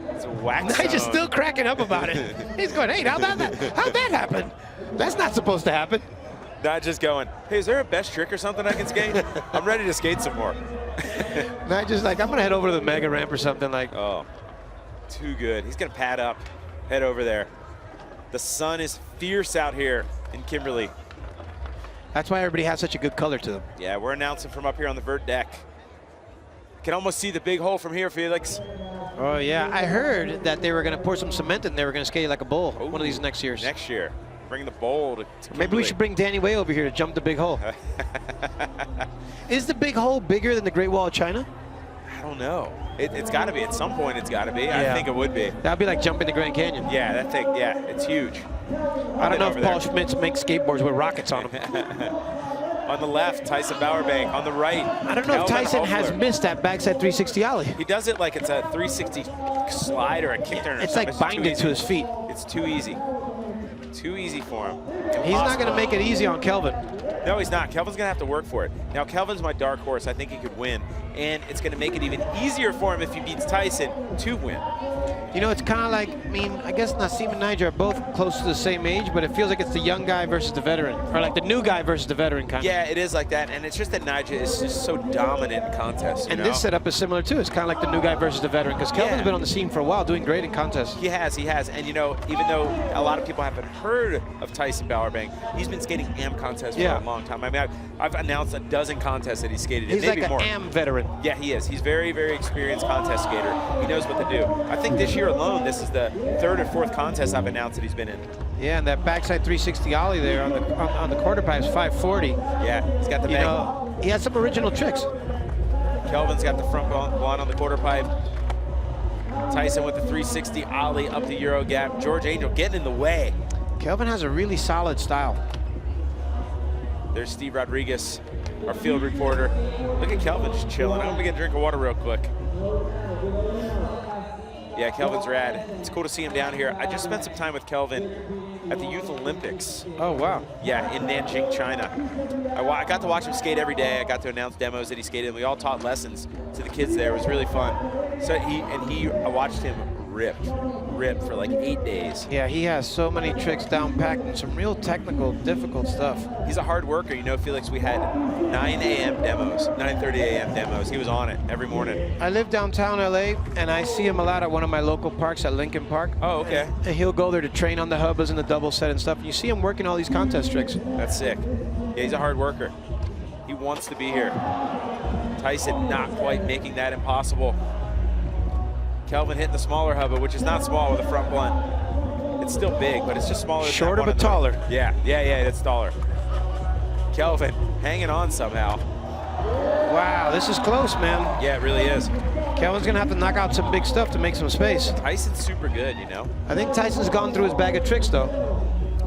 It's a wax Nyjah's still cracking up about it. He's going, hey, how'd that happen? That's not supposed to happen. Not just going, hey, is there a best trick or something I can skate? I'm ready to skate some more. Nyjah's like, I'm going to head over to the Mega Ramp or something like. Oh, too good. He's going to pad up, head over there. The sun is fierce out here in Kimberley. That's why everybody has such a good color to them. Yeah, we're announcing from up here on the vert deck. Can almost see the big hole from here, Felix. Oh, yeah. I heard that they were going to pour some cement in. They were going to skate like a bull one of these next years. Next year. Bring the bowl to Maybe we should bring Danny Way over here to jump the big hole. Is the big hole bigger than the Great Wall of China? I don't know. It's got to be. At some point, it's got to be. Yeah. I think it would be. That'd be like jumping the Grand Canyon. Yeah, that thing, yeah, it's huge. I don't know if Paul Schmitz makes skateboards with rockets on them. On the left, Tyson Bowerbank. On the right, I don't know if Tyson has missed that backside 360 ollie. He does it like it's a 360 slide or a kick turn. It's like binding to his feet. It's too easy. Too easy for him. Impossible. He's not going to make it easy on Kelvin. No, he's not. Kelvin's going to have to work for it. Now, Kelvin's my dark horse. I think he could win. And it's going to make it even easier for him if he beats Tyson to win. You know, it's kind of like, I mean, I guess Nasim and Nyjah are both close to the same age, but it feels like it's the young guy versus the veteran, or like the new guy versus the veteran kind of. Yeah, it is like that, and it's just that Nyjah is just so dominant in contests. And this setup is similar too. It's kind of like the new guy versus the veteran, because Kelvin's been on the scene for a while, doing great in contests. He has, and you know, even though a lot of people haven't heard of Tyson Bowerbank, he's been skating AM contests for a long time. I mean, I've announced a dozen contests that he skated in, he's maybe like more. An AM veteran. Yeah, he is. He's very, very experienced contest skater. He knows what to do. I think this year alone, this is the third or fourth contest I've announced that he's been in. Yeah, and that backside 360 ollie there on the quarter pipe is 540. Yeah, he's got the bang. You know, he has some original tricks. Kelvin's got the front one on the quarter pipe. Tyson with the 360 ollie up the Euro gap. George Angel getting in the way. Kelvin has a really solid style. There's Steve Rodriguez, our field reporter. Look at Kelvin just chilling. I'm gonna get a drink of water real quick. Yeah, Kelvin's rad. It's cool to see him down here. I just spent some time with Kelvin at the Youth Olympics. Oh, wow. Yeah, in Nanjing, China. I got to watch him skate every day. I got to announce demos that he skated, and we all taught lessons to the kids there. It was really fun. So I watched him rip for like 8 days. Yeah, he has so many tricks down packed and some real technical, difficult stuff. He's a hard worker. You know, Felix, we had 9 a.m. demos, 9:30 a.m. demos. He was on it every morning. I live downtown LA, and I see him a lot at one of my local parks at Lincoln Park. Oh, okay. And he'll go there to train on the hubbas and the double set and stuff. And you see him working all these contest tricks. That's sick. Yeah, he's a hard worker. He wants to be here. Tyson not quite making that impossible. Kelvin hitting the smaller hubba, which is not small with a front blunt. It's still big, but it's just smaller. Shorter but taller. Yeah, it's taller. Kelvin hanging on somehow. Wow, this is close, man. Yeah, it really is. Kelvin's gonna have to knock out some big stuff to make some space. Tyson's super good, you know. I think Tyson's gone through his bag of tricks, though.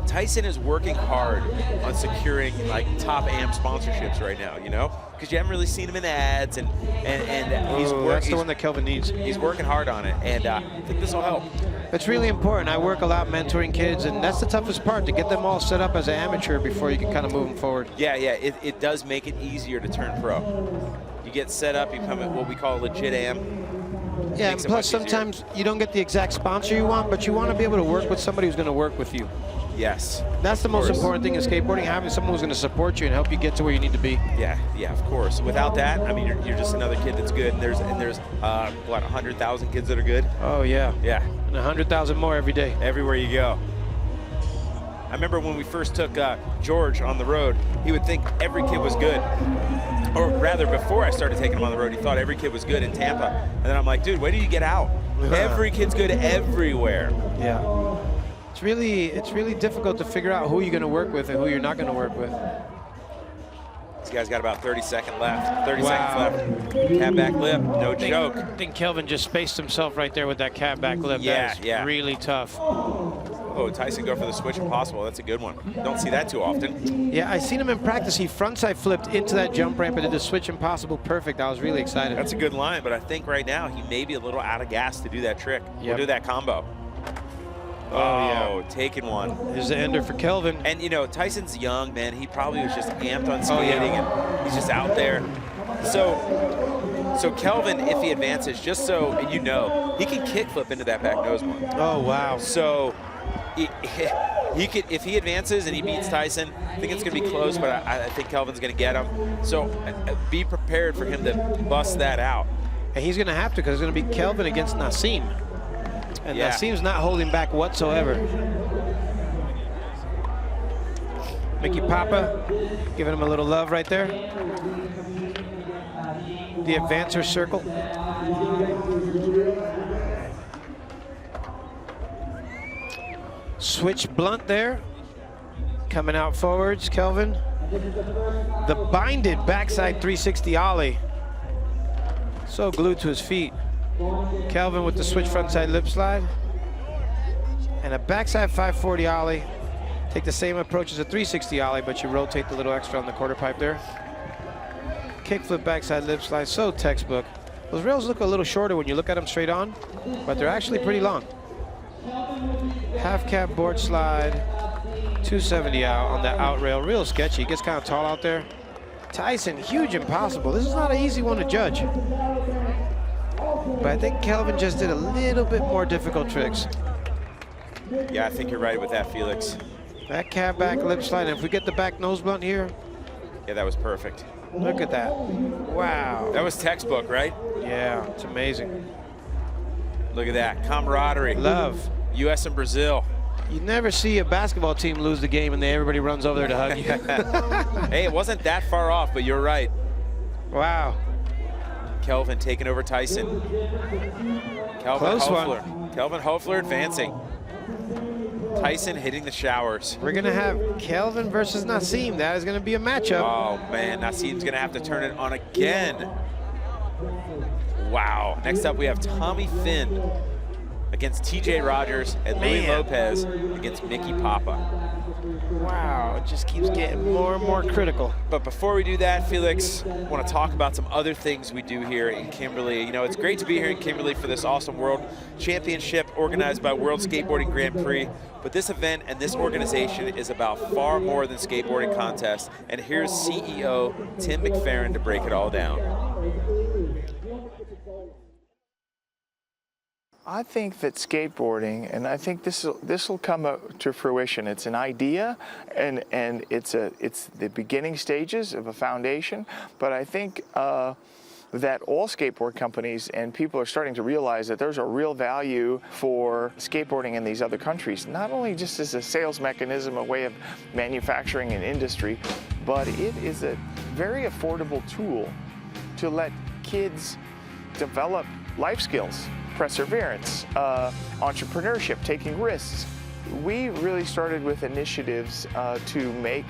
Tyson is working hard on securing like top AM sponsorships right now, you know, because you haven't really seen him in ads, and he's working. That's the one that Kelvin needs. He's working hard on it, and I think this will help. It's really important. I work a lot mentoring kids, and that's the toughest part, to get them all set up as an amateur before you can kind of move them forward. Yeah, it does make it easier to turn pro. You get set up, you become what we call a legit AM. Yeah, and plus sometimes you don't get the exact sponsor you want, but you want to be able to work with somebody who's going to work with you. Yes. That's the most important thing in skateboarding, having someone who's going to support you and help you get to where you need to be. Yeah, of course. Without that, I mean, you're just another kid that's good. And there's what, 100,000 kids that are good? Oh, yeah. Yeah. And 100,000 more every day. Everywhere you go. I remember when we first took George on the road, he would think every kid was good. Or rather, before I started taking him on the road, he thought every kid was good in Tampa. And then I'm like, dude, wait till you get out. Every kid's good everywhere. Yeah. It's really difficult to figure out who you're going to work with and who you're not going to work with. This guy's got about 30 seconds left. 30 seconds left. Cat back lip, no joke. I think Kelvin just spaced himself right there with that cat back lip. Yeah, that is really tough. Oh, Tyson go for the switch impossible. That's a good one. Don't see that too often. Yeah, I seen him in practice. He frontside flipped into that jump ramp and did the switch impossible perfect. I was really excited. That's a good line, but I think right now he may be a little out of gas to do that trick. Or do that combo. Oh, yeah. Taking one. Here's the ender for Kelvin. And, you know, Tyson's young, man. He probably was just amped on skating, and he's just out there. So Kelvin, if he advances, just so you know, he can kickflip into that back nose one. Oh, wow. So he could, if he advances and he beats Tyson, I think it's going to be close, but I think Kelvin's going to get him. So be prepared for him to bust that out. And he's going to have to, because it's going to be Kelvin against Nasim. And Nasim's not holding back whatsoever. Mickey Papa giving him a little love right there. The advancer circle. Switch blunt there. Coming out forwards, Kelvin. The binded backside 360 ollie. So glued to his feet. Kelvin with the switch frontside lip slide. And a backside 540 ollie. Take the same approach as a 360 ollie, but you rotate the little extra on the quarter pipe there. Kickflip backside lip slide, so textbook. Those rails look a little shorter when you look at them straight on, but they're actually pretty long. Half cab board slide, 270 out on the out rail, real sketchy. Gets kind of tall out there. Tyson, huge impossible. This is not an easy one to judge. But I think Kelvin just did a little bit more difficult tricks. Yeah, I think you're right with that, Felix. That cab back lip slide, and if we get the back nose blunt here. Yeah, that was perfect. Look at that. Wow. That was textbook, right? Yeah, it's amazing. Look at that. Camaraderie. Love. U.S. and Brazil. You never see a basketball team lose the game and everybody runs over there to hug you. Hey, it wasn't that far off, but you're right. Wow. Kelvin taking over Tyson. Close Hoefler. one. Kelvin Hoefler advancing. Tyson hitting the showers. We're going to have Kelvin versus Nassim. That is going to be a matchup. Oh, man. Nassim's going to have to turn it on again. Wow. Next up, we have Tommy Finn against TJ Rogers and Louis Lopez against Mickey Papa. Wow, it just keeps getting more and more critical. But before we do that, Felix, I want to talk about some other things we do here in Kimberley. You know, it's great to be here in Kimberley for this awesome World Championship organized by World Skateboarding Grand Prix. But this event and this organization is about far more than skateboarding contests. And here's CEO Tim McFerrin to break it all down. I think that skateboarding, and I think this will come to fruition. It's an idea, and it's the beginning stages of a foundation. But I think that all skateboard companies and people are starting to realize that there's a real value for skateboarding in these other countries, not only just as a sales mechanism, a way of manufacturing an industry, but it is a very affordable tool to let kids develop life skills. Perseverance, entrepreneurship, taking risks. We really started with initiatives to make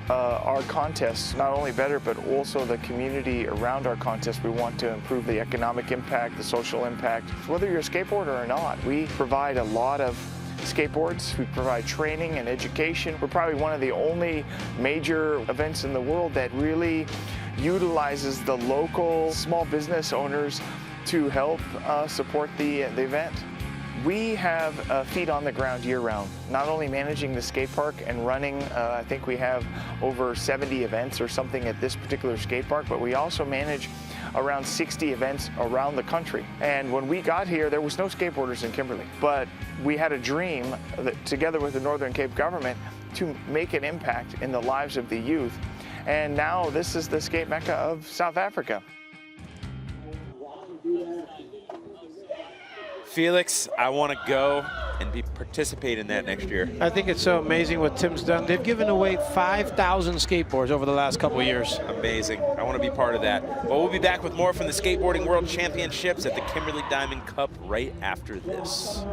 our contests not only better, but also the community around our contests. We want to improve the economic impact, the social impact. Whether you're a skateboarder or not, we provide a lot of skateboards. We provide training and education. We're probably one of the only major events in the world that really utilizes the local small business owners to help support the event. We have feet on the ground year-round, not only managing the skate park and running, I think we have over 70 events or something at this particular skate park, but we also manage around 60 events around the country. And when we got here, there was no skateboarders in Kimberley, but we had a dream that, together with the Northern Cape government, to make an impact in the lives of the youth. And now this is the skate mecca of South Africa. Felix, I want to go and participate in that next year. I think it's so amazing what Tim's done. They've given away 5,000 skateboards over the last couple of years. Amazing. I want to be part of that. Well, we'll be back with more from the Skateboarding World Championships at the Kimberley Diamond Cup right after this.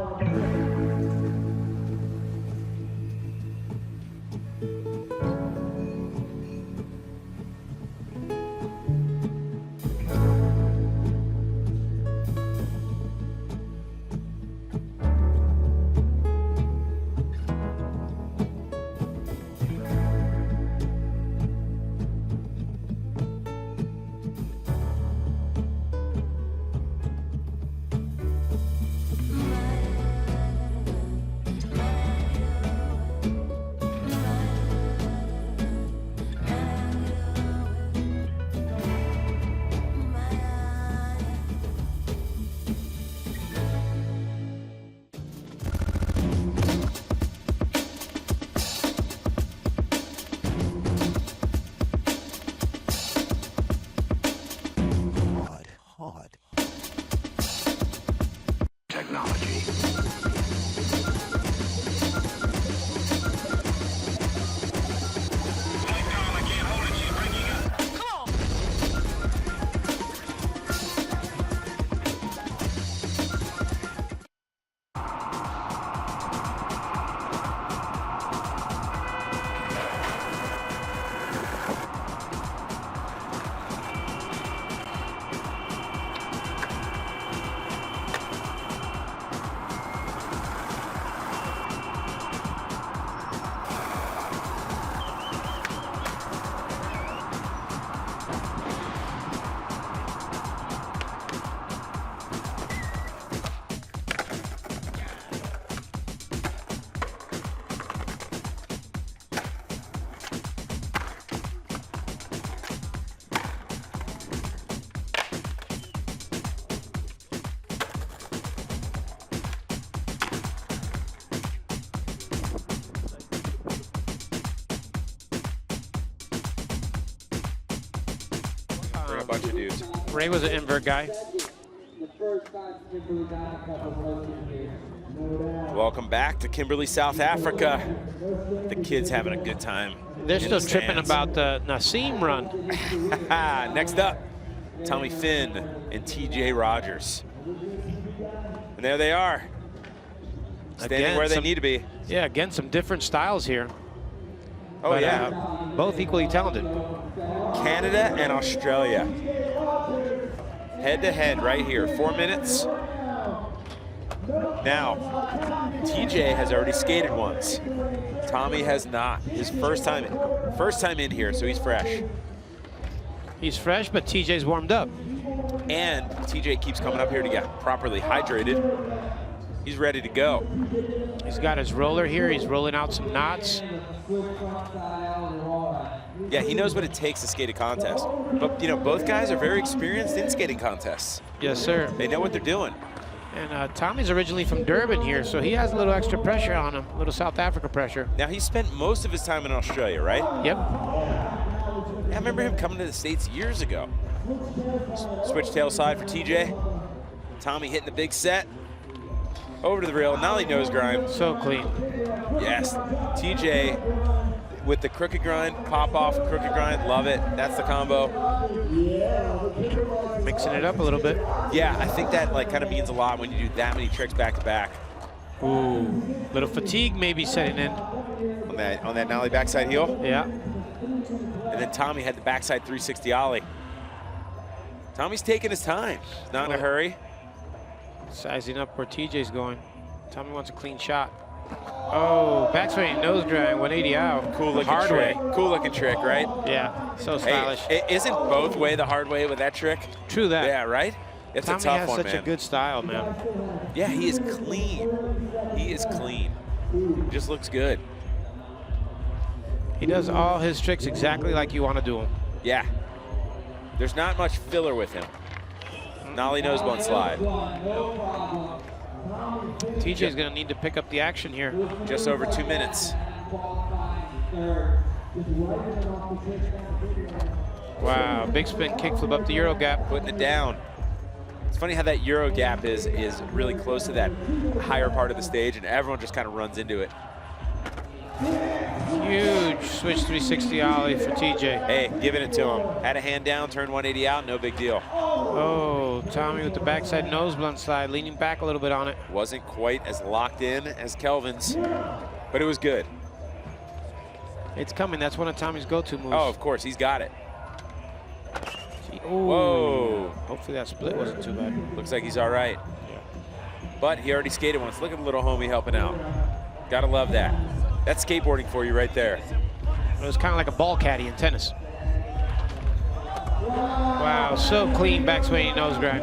bunch of dudes. Ray was an invert guy. Welcome back to Kimberley, South Africa. The kids having a good time. They're in still the tripping stands. about the Nassim run. Next up, Tommy Finn and TJ Rogers. And there they are, standing Again, where they need to be. Yeah, again, some different styles here. Oh, But, yeah. both equally talented. Canada and Australia. Head to head right here, 4 minutes. Now, TJ has already skated once. Tommy has not. His first time in here, so he's fresh. He's fresh, but TJ's warmed up. And TJ keeps coming up here to get properly hydrated. He's ready to go. He's got his roller here. He's rolling out some knots. Yeah, he knows what it takes to skate a contest. But, you know, both guys are very experienced in skating contests. Yes, sir. They know what they're doing. And Tommy's originally from Durban here, so he has a little extra pressure on him, a little South Africa pressure. Now, he spent most of his time in Australia, right? Yep. Yeah, I remember him coming to the States years ago. Switch tail side for TJ. Tommy hitting the big set. Over to the rail, nollie nose grind. So clean. Yes, TJ with the crooked grind, pop off, crooked grind, love it. That's the combo. Mixing it up a little bit. Yeah, I think that like kind of means a lot when you do that many tricks back to back. Ooh, little fatigue maybe setting in. On that nollie backside heel. Yeah. And then Tommy had the backside 360 ollie. Tommy's taking his time, not in a hurry. Sizing up where TJ's going. Tommy wants a clean shot. Oh, backswing, nose grind, 180 out. Cool looking hard trick. way. Cool looking trick, right? Yeah, so stylish. Hey, isn't both way the hard way with that trick? True that. Yeah, right? It's Tommy a tough has one, such man. a good style, man. Yeah, he is clean. He is clean. Just looks good. He does all his tricks exactly like you want to do them. Yeah. There's not much filler with him. Nollie nose blunt slide. TJ's going to need to pick up the action here. Just over 2 minutes. Wow, big spin kickflip up the Euro gap. Putting it down. It's funny how that Euro gap is really close to that higher part of the stage, and everyone just kind of runs into it. Huge switch 360 ollie for TJ. Hey, giving it to him. Had a hand down, turned 180 out, no big deal. Oh, Tommy with the backside nose blunt slide, leaning back a little bit on it. Wasn't quite as locked in as Kelvin's, but it was good. It's coming. That's one of Tommy's go-to moves. Oh, of course, he's got it. Ooh. Whoa. Hopefully that split wasn't too bad. Looks like he's all right. But he already skated once. Look at the little homie helping out. Gotta love that. That's skateboarding for you right there. It was kind of like a ball caddy in tennis. Wow, so clean backswing nose grind.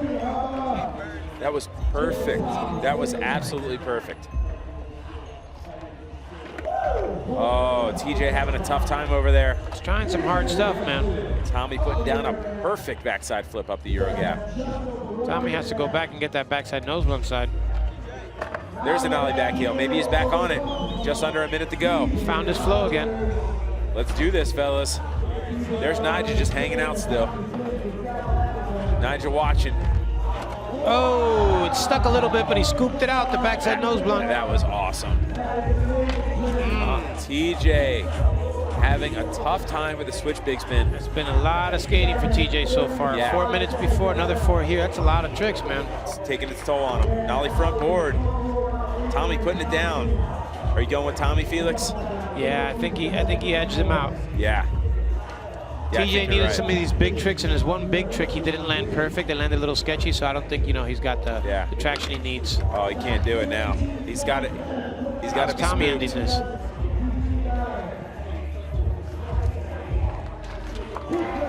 That was perfect. That was absolutely perfect. Oh, TJ having a tough time over there. He's trying some hard stuff, man. Tommy putting down a perfect backside flip up the Euro gap. Tommy has to go back and get that backside nose blunt side. There's an ollie back heel. Maybe he's back on it. Just under a minute to go. Found his flow again. Let's do this, fellas. There's Nyjah just hanging out still. Nyjah watching. Oh, it stuck a little bit, but he scooped it out, the backside nose blunt. That was awesome. TJ having a tough time with the switch big spin. It's been a lot of skating for TJ so far. Yeah. 4 minutes before, another 4 here. That's a lot of tricks, man. It's taking its toll on him. Nollie front board. Tommy putting it down. Are you going with Tommy, Felix? Yeah, I think he edged him out. Yeah. TJ needed some of these big tricks, and his one big trick he didn't land perfect. It landed a little sketchy, so I don't think he's got the traction he needs. Oh, he can't do it now. He's got it. He's got to be Tommy spooked. ending this.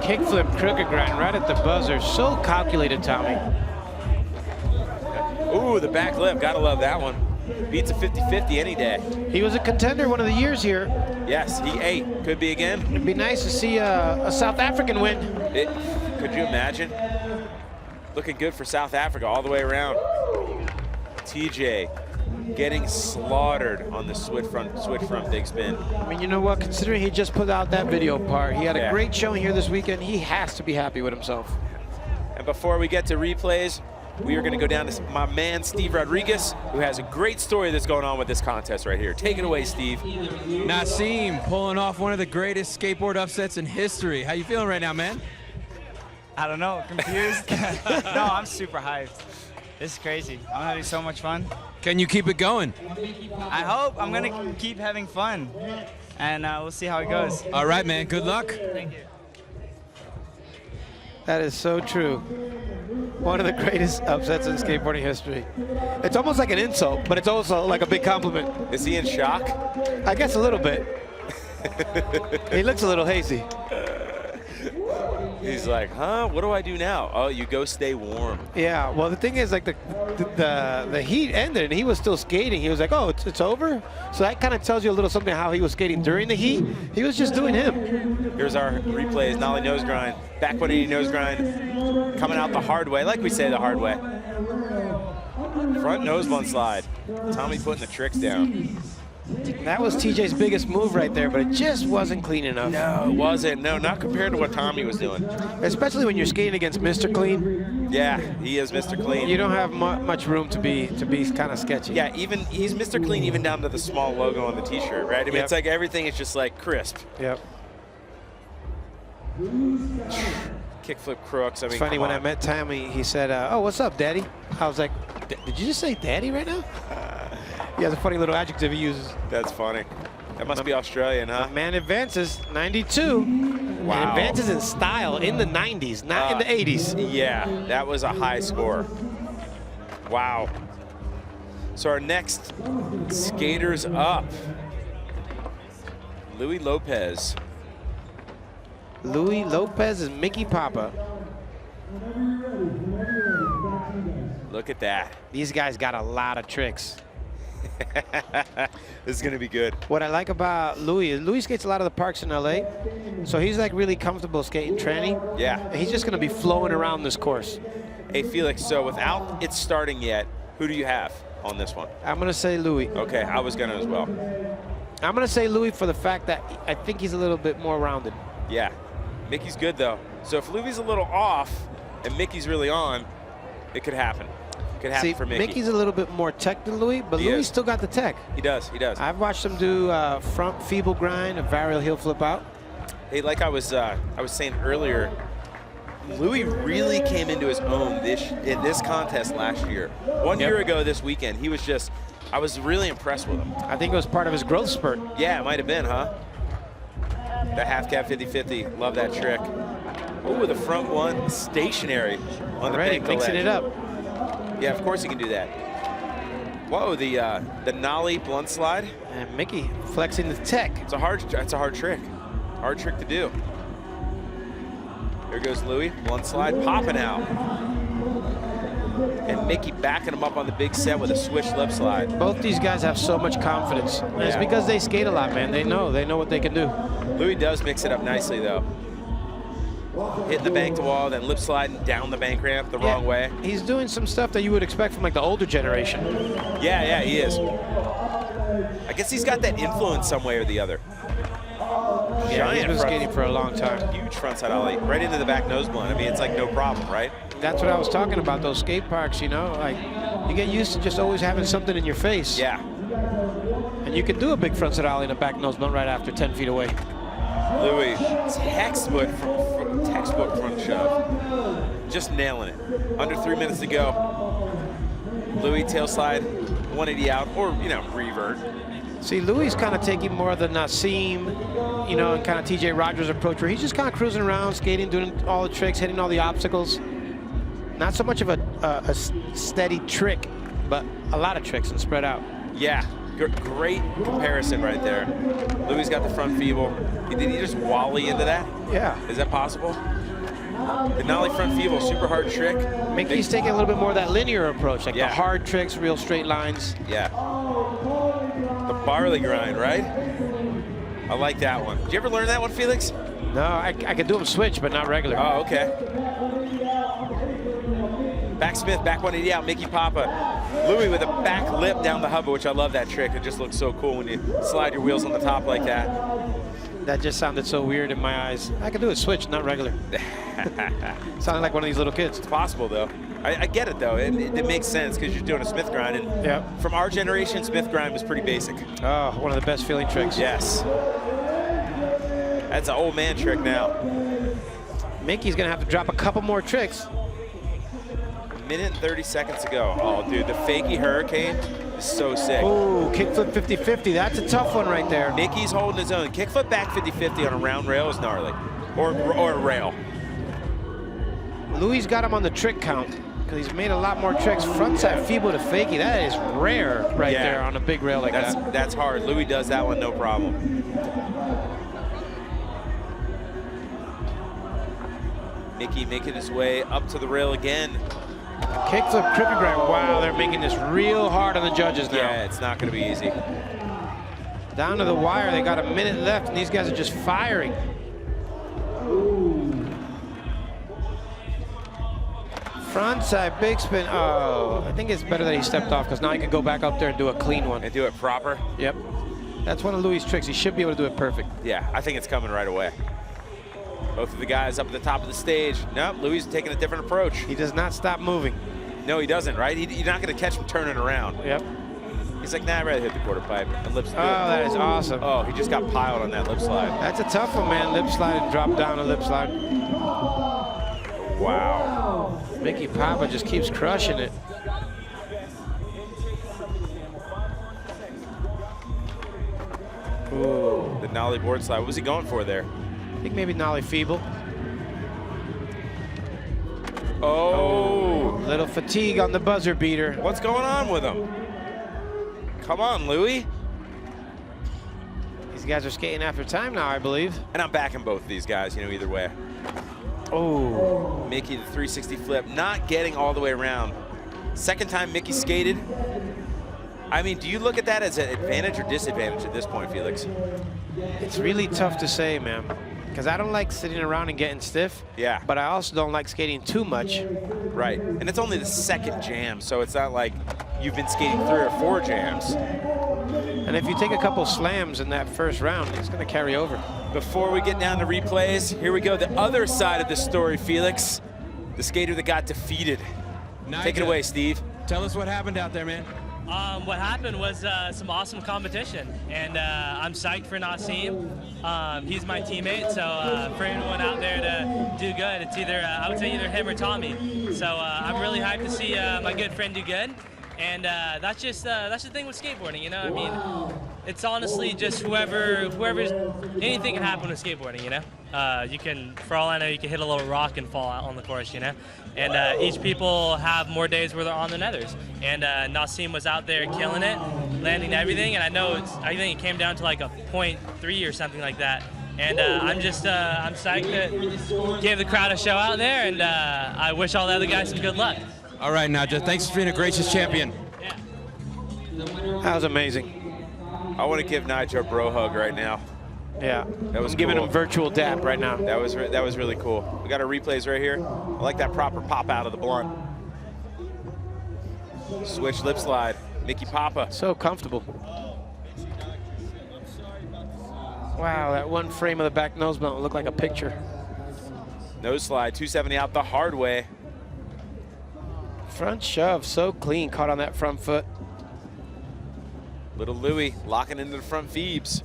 Kickflip, crooked grind right at the buzzer. So calculated, Tommy. Ooh, the back lip. Gotta love that one. Beats a 50-50 any day. He was a contender one of the years here. Yes, he could be again. It'd be nice to see a South African win. Could you imagine? Looking good for South Africa all the way around. TJ getting slaughtered on the switch front big spin. I mean, you know what? Considering he just put out that video part, he had a great showing here this weekend. He has to be happy with himself. before we get to replays, we are going to go down to my man, Steve Rodriguez, who has a great story that's going on with this contest right here. Take it away, Steve. Nassim pulling off one of the greatest skateboard upsets in history. How you feeling right now, man? I don't know, confused. No, I'm super hyped. This is crazy. I'm having so much fun. Can you keep it going? I hope. I'm going to keep having fun. And we'll see how it goes. All right, man. Good luck. Thank you. That is so true. One of the greatest upsets in skateboarding history. It's almost like an insult, but it's also like a big compliment. Is he in shock? I guess a little bit. He looks a little hazy. He's like, huh? What do I do now? Oh, you go stay warm. Yeah, well, the thing is, like, the heat ended, and he was still skating. He was like, oh, it's over? So that kind of tells you a little something how he was skating during the heat. He was just doing him. Here's our replays. Nollie nose grind. Back 180 nose grind. Coming out the hard way. Like we say, the hard way. Front nose blunt slide. Tommy putting the tricks down. That was TJ's biggest move right there, but it just wasn't clean enough. No, it wasn't. No, not compared to what Tommy was doing. Especially when you're skating against Mr. Clean. Yeah, he is Mr. Clean. You don't have much room to be kind of sketchy. Yeah, even he's Mr. Clean even down to the small logo on the T-shirt, right? I mean, It's like everything is just like crisp. Yep. Kickflip crooks. I mean, it's funny, when I met Tommy, he said, oh, what's up, Daddy? I was like, did you just say Daddy right now? He has a funny little adjective he uses. That's funny. That must be Australian, huh? Man advances, 92. Wow. And advances in style in the 90s, not in the 80s. Yeah, that was a high score. Wow. So our next skaters up. Louis Lopez. Louis Lopez and Mickey Papa. Look at that. These guys got a lot of tricks. This is going to be good. What I like about Louis is Louis skates a lot of the parks in LA, so he's like really comfortable skating tranny. Yeah. And he's just going to be flowing around this course. Hey, Felix, so without it starting yet, who do you have on this one? I'm going to say Louis. Okay, I was going to as well. I'm going to say Louis for the fact that I think he's a little bit more rounded. Yeah. Mickey's good, though. So if Louis is a little off and Mickey's really on, it could happen. Could happen for Mickey. Mickey's a little bit more tech than Louis, but Louis still got the tech. He does, he does. I've watched him do front feeble grind, a varial heel flip out. Hey, like I was saying earlier, Louis really came into his own in this contest last year. One year ago this weekend, he was just, I was really impressed with him. I think it was part of his growth spurt. Yeah, it might have been, huh? The half cab 50-50, love that trick. Ooh, the front one stationary on the bank mixing it up. Yeah, of course he can do that. Whoa, the nollie blunt slide. And Mickey flexing the tech. It's a hard trick. Hard trick to do. There goes Louis, blunt slide, popping out. And Mickey backing him up on the big set with a switch lip slide. Both these guys have so much confidence. Yeah. It's because they skate a lot, man. They know what they can do. Louis does mix it up nicely, though. Hitting the bank to wall, then lip sliding down the bank ramp the wrong way. He's doing some stuff that you would expect from like the older generation. Yeah, he is. I guess he's got that influence some way or the other. Yeah, he's been skating for a long time. Huge frontside ollie, right into the back nose blunt. I mean, it's like no problem, right? That's what I was talking about, those skate parks, you know? Like, you get used to just always having something in your face. Yeah. And you can do a big frontside ollie and a back nose blunt right after 10 feet away. Louis, textbook front shove. Just nailing it. Under 3 minutes to go. Louis tail slide, 180 out, or, revert. See, Louis kind of taking more of the Nassim, and kind of TJ Rogers approach, where he's just kind of cruising around, skating, doing all the tricks, hitting all the obstacles. Not so much of a steady trick, but a lot of tricks and spread out. Yeah, great comparison right there. Louis got the front feeble. Did he just wally into that? Yeah. Is that possible? The nollie front feeble, super hard trick. Mickey's taking a little bit more of that linear approach, like the hard tricks, real straight lines. Yeah. The barley grind, right? I like that one. Did you ever learn that one, Felix? No, I could do them switch, but not regular. Oh, okay. Back Smith, back 180 out, Mickey Papa. Louis with a back lip down the hubba, which I love that trick. It just looks so cool when you slide your wheels on the top like that. That just sounded so weird in my eyes. I could do a switch, not regular. Sounded like one of these little kids. It's possible, though. I get it, though. It makes sense because you're doing a Smith grind. And from our generation, Smith grind was pretty basic. Oh, one of the best feeling tricks. Yes. That's an old man trick now. Mickey's going to have to drop a couple more tricks. Minute and 30 seconds to go. Oh, dude, the fakie hurricane is so sick. Oh, kickflip 50-50. That's a tough one right there. Mickey's holding his own. Kickflip back 50-50 on a round rail is gnarly. Or a rail. Louis got him on the trick count because he's made a lot more tricks. Frontside feeble to fakie. That is rare right there on a big rail like that. That's hard. Louis does that one, no problem. Mickey making his way up to the rail again. Kickflip, crippy grind. Wow, they're making this real hard on the judges now. Yeah, it's not going to be easy. Down to the wire, they got a minute left, and these guys are just firing. Frontside big spin. Oh, I think it's better that he stepped off because now he can go back up there and do a clean one. And do it proper? Yep. That's one of Louis' tricks. He should be able to do it perfect. Yeah, I think it's coming right away. Both of the guys up at the top of the stage. Nope, Louis is taking a different approach. He does not stop moving. No, he doesn't, right? You're not going to catch him turning around. Yep. He's like, nah, I'd rather hit the quarter pipe and lip slide. Oh, that is awesome. Oh, he just got piled on that lip slide. That's a tough one, man. Lip slide and drop down a lip slide. Wow. Mickey Papa just keeps crushing it. Ooh. The nollie board slide. What was he going for there? I think maybe nollie feeble. Oh. Little fatigue on the buzzer beater. What's going on with him? Come on, Louis. These guys are skating after time now, I believe. And I'm backing both of these guys, either way. Oh. Mickey, the 360 flip, not getting all the way around. Second time Mickey skated. I mean, do you look at that as an advantage or disadvantage at this point, Felix? It's really tough to say, man. Because I don't like sitting around and getting stiff. Yeah. But I also don't like skating too much. Right. And it's only the second jam, so it's not like you've been skating 3 or 4 jams. And if you take a couple slams in that first round, it's going to carry over. Before we get down to replays, here we go. The other side of the story, Felix. The skater that got defeated. Nyjah, Take it away, Steve. Tell us what happened out there, man. What happened was some awesome competition, and I'm psyched for Nassim. He's my teammate, so for anyone out there to do good, it's either, I would say either him or Tommy. So I'm really hyped to see my good friend do good. And that's the thing with skateboarding, I mean, it's honestly just whoever's, anything can happen with skateboarding, You can, for all I know, you can hit a little rock and fall out on the course, And each people have more days where they're on than others. And Nassim was out there killing it, landing everything. And I think it came down to like a 0.3 or something like that. And I'm psyched that gave the crowd a show out there. And I wish all the other guys some good luck. All right, Nyjah, thanks for being a gracious champion. Yeah. That was amazing. I want to give Nyjah a bro hug right now. Yeah, that was giving cool. him virtual dap right now. That was really cool. We got our replays right here. I like that proper pop out of the blunt. Switch lip slide, Mickey Papa. So comfortable. Wow, that one frame of the back nose blunt looked like a picture. Nose slide, 270 out the hard way. Front shove, so clean, caught on that front foot. Little Louis locking into the front Phoebes.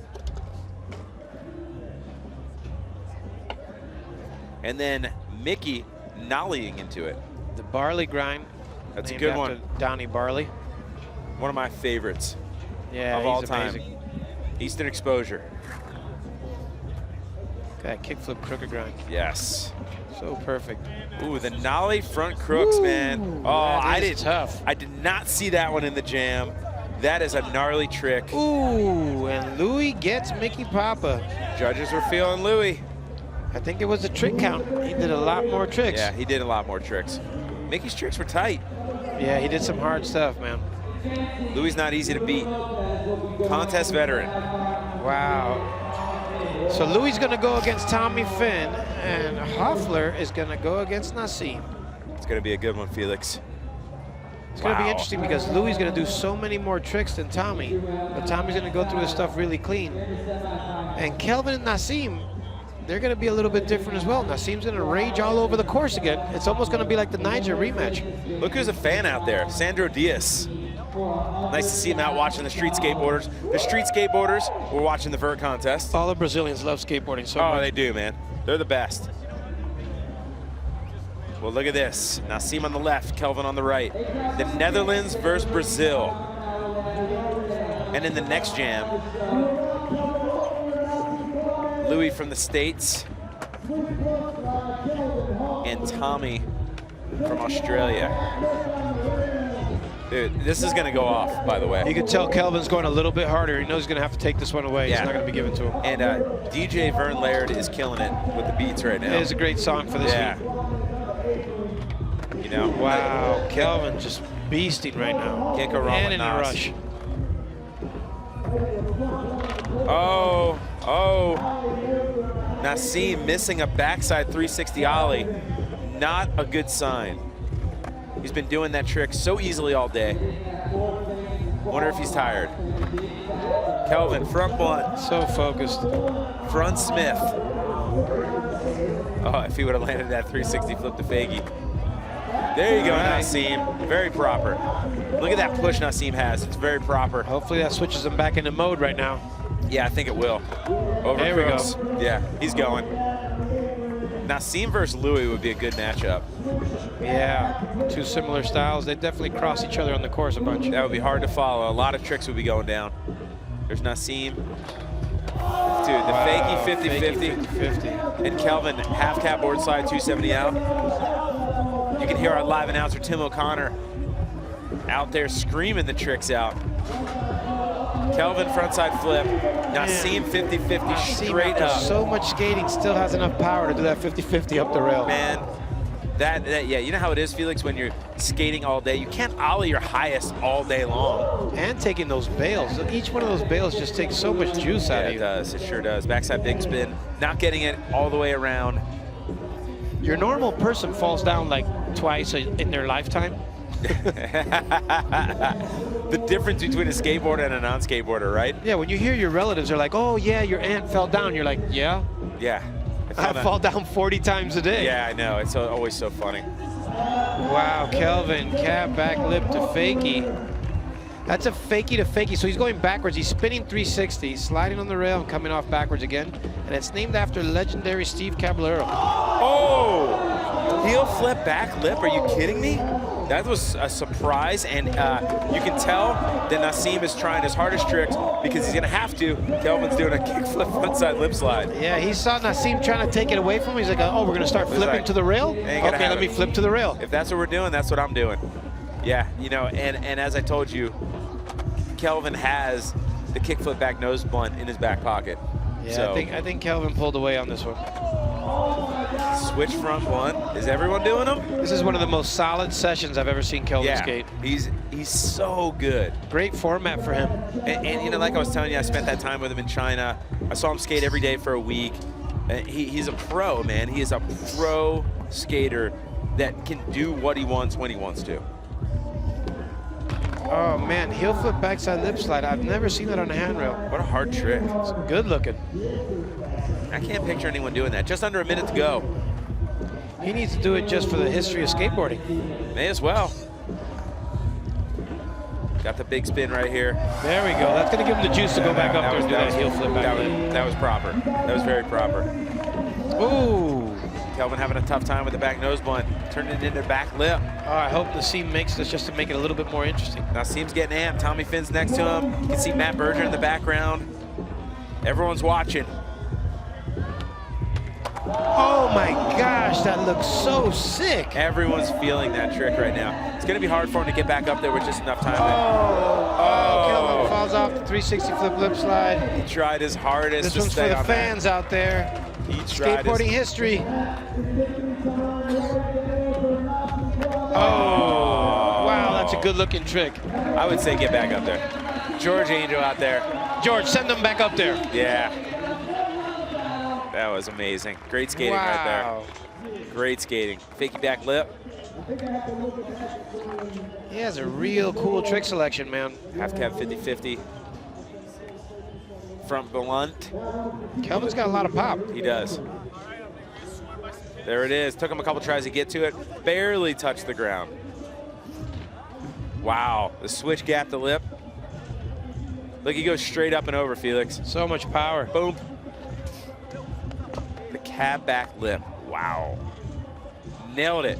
And then Mickey nollying into it. The Barley grind. That's a good one. Donnie Barley. One of my favorites of all time. Amazing. Eastern exposure. That kickflip crooked grind. Yes. So perfect. Ooh, the nollie front crooks, man. Oh, tough. I did not see that one in the jam. That is a gnarly trick. Ooh, and Louis gets Mickey Papa. Judges were feeling Louis. I think it was a trick count. He did a lot more tricks. Yeah, he did a lot more tricks. Mickey's tricks were tight. Yeah, he did some hard stuff, man. Louis not easy to beat. Contest veteran. Wow. So Louis going to go against Tommy Finn, and Hoffler is going to go against Nassim. It's going to be a good one, Felix. It's going to be interesting because Louis is going to do so many more tricks than Tommy, but Tommy's going to go through his stuff really clean. And Kelvin and Nassim, they're going to be a little bit different as well. Nassim's going to rage all over the course again. It's almost going to be like the Nyjah rematch. Look who's a fan out there, Sandro Diaz. Nice to see him out watching the street skateboarders. The street skateboarders were watching the vert contest. All the Brazilians love skateboarding so much. Oh, they do, man. They're the best. Well, look at this. Nassim on the left, Kelvin on the right. The Netherlands versus Brazil. And in the next jam, Louis from the States and Tommy from Australia. Dude, this is going to go off, by the way. You can tell Kelvin's going a little bit harder. He knows he's going to have to take this one away. Yeah. It's not going to be given to him. And DJ Vern Laird is killing it with the beats right now. It is a great song for this heat. You know? Wow, Kelvin just beasting right now. Can't go wrong and with in a Nas. rush. Oh. Nassim missing a backside 360 ollie. Not a good sign. He's been doing that trick so easily all day. Wonder if he's tired. Kelvin, front blunt. So focused. Front Smith. Oh, if he would have landed that 360 flip to Faggy. There you go, Nassim. Very proper. Look at that push Nassim has. It's very proper. Hopefully that switches him back into mode right now. Yeah, I think it will. Over there we Crooks. go. Yeah, he's going. Nassim versus Louis would be a good matchup. Yeah, two similar styles. They definitely cross each other on the course a bunch. That would be hard to follow. A lot of tricks would be going down. There's Nassim. Dude, the fakey 50-50. And Kelvin, half cap board slide 270 out. You can hear our live announcer, Tim O'Connor, out there screaming the tricks out. Kelvin frontside flip. Nassim 50-50 straight up. So much skating, still has enough power to do that 50-50 up the rail. Man, yeah, you know how it is, Felix, when you're skating all day, you can't ollie your highest all day long. And taking those bails. Each one of those bails just takes so much juice out of you. It does, it sure does. Backside big spin, not getting it all the way around. Your normal person falls down like twice in their lifetime. The difference between a skateboarder and a non-skateboarder, right? Yeah, when you hear your relatives are like, oh yeah, your aunt fell down, you're like, yeah? Yeah. I fall down 40 times a day. Yeah, I know, it's always so funny. Wow, Kelvin, cab back lip to fakie. That's a fakie to fakie, so he's going backwards. He's spinning 360, sliding on the rail and coming off backwards again. And it's named after legendary Steve Caballero. Oh, heel flip back lip, are you kidding me? That was a surprise, and you can tell that Nassim is trying his hardest tricks because he's gonna have to. Kelvin's doing a kickflip frontside lip slide. Yeah, he saw Nassim trying to take it away from him. He's like, oh, we're gonna start flipping to the rail? Okay, let me flip to the rail. If that's what we're doing, that's what I'm doing. Yeah, you know, and as I told you, Kelvin has the kickflip back nose blunt in his back pocket. Yeah, so, I think Kelvin pulled away on this one. Switch front blunt. Is everyone doing them? This is one of the most solid sessions I've ever seen Kelvin skate. He's so good. Great format for him. And you know, like I was telling you, I spent that time with him in China. I saw him skate every day for a week. He's a pro, man. He is a pro skater that can do what he wants when he wants to. Oh man, heel flip backside lip slide. I've never seen that on a handrail. What a hard trick. It's good looking. I can't picture anyone doing that. Just under a minute to go. He needs to do it just for the history of skateboarding. May as well. Got the big spin right here. There we go. That's going to give him the juice to go back up there and do that heel flip back. That was proper. That was very proper. Ooh. Kelvin having a tough time with the back nose blunt. Turned it into back lip. Oh, I hope Nassim makes this just to make it a little bit more interesting. Nassim's getting amped. Tommy Finn's next to him. You can see Matt Berger in the background. Everyone's watching. Oh my gosh, that looks so sick. Everyone's feeling that trick right now. It's going to be hard for him to get back up there with just enough time. Kelvin falls off the 360 flip lip slide. He tried his hardest. This one's for the fans out there. Skateboarding history. Oh, wow, that's a good looking trick. I would say get back up there. George Angel out there. George, send them back up there. Yeah. That was amazing. Great skating right there. Great skating. Fakey back lip. He has a real cool trick selection, man. Half cab 50-50. front blunt. Kelvin's got a lot of pop. He does. There it is. Took him a couple tries to get to it. Barely touched the ground. Wow, the switch gap the lip. Look, he goes straight up and over, Felix. So much power. Boom. The cab back lip. Wow. Nailed it.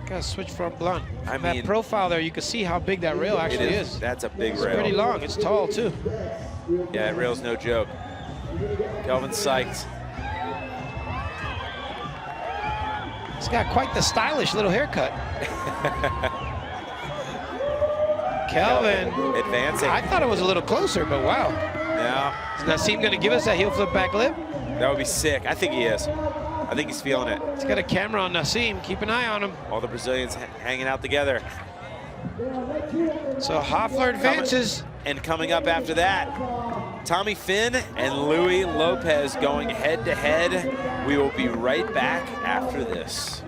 Got a switch front blunt. I that mean, profile there, you can see how big that rail actually is. That's a big It's rail. pretty long. It's tall, too. Yeah, that rail's no joke. Kelvin's psyched. He's got quite the stylish little haircut. Kelvin. Advancing. I thought it was a little closer, but wow. Yeah. Is Nassim going to give us that heel flip back lip? That would be sick. I think he is. I think he's feeling it. He's got a camera on Nassim. Keep an eye on him. All the Brazilians hanging out together. So Hoffler advances. And coming up after that, Tommy Finn and Louis Lopez going head to head. We will be right back after this.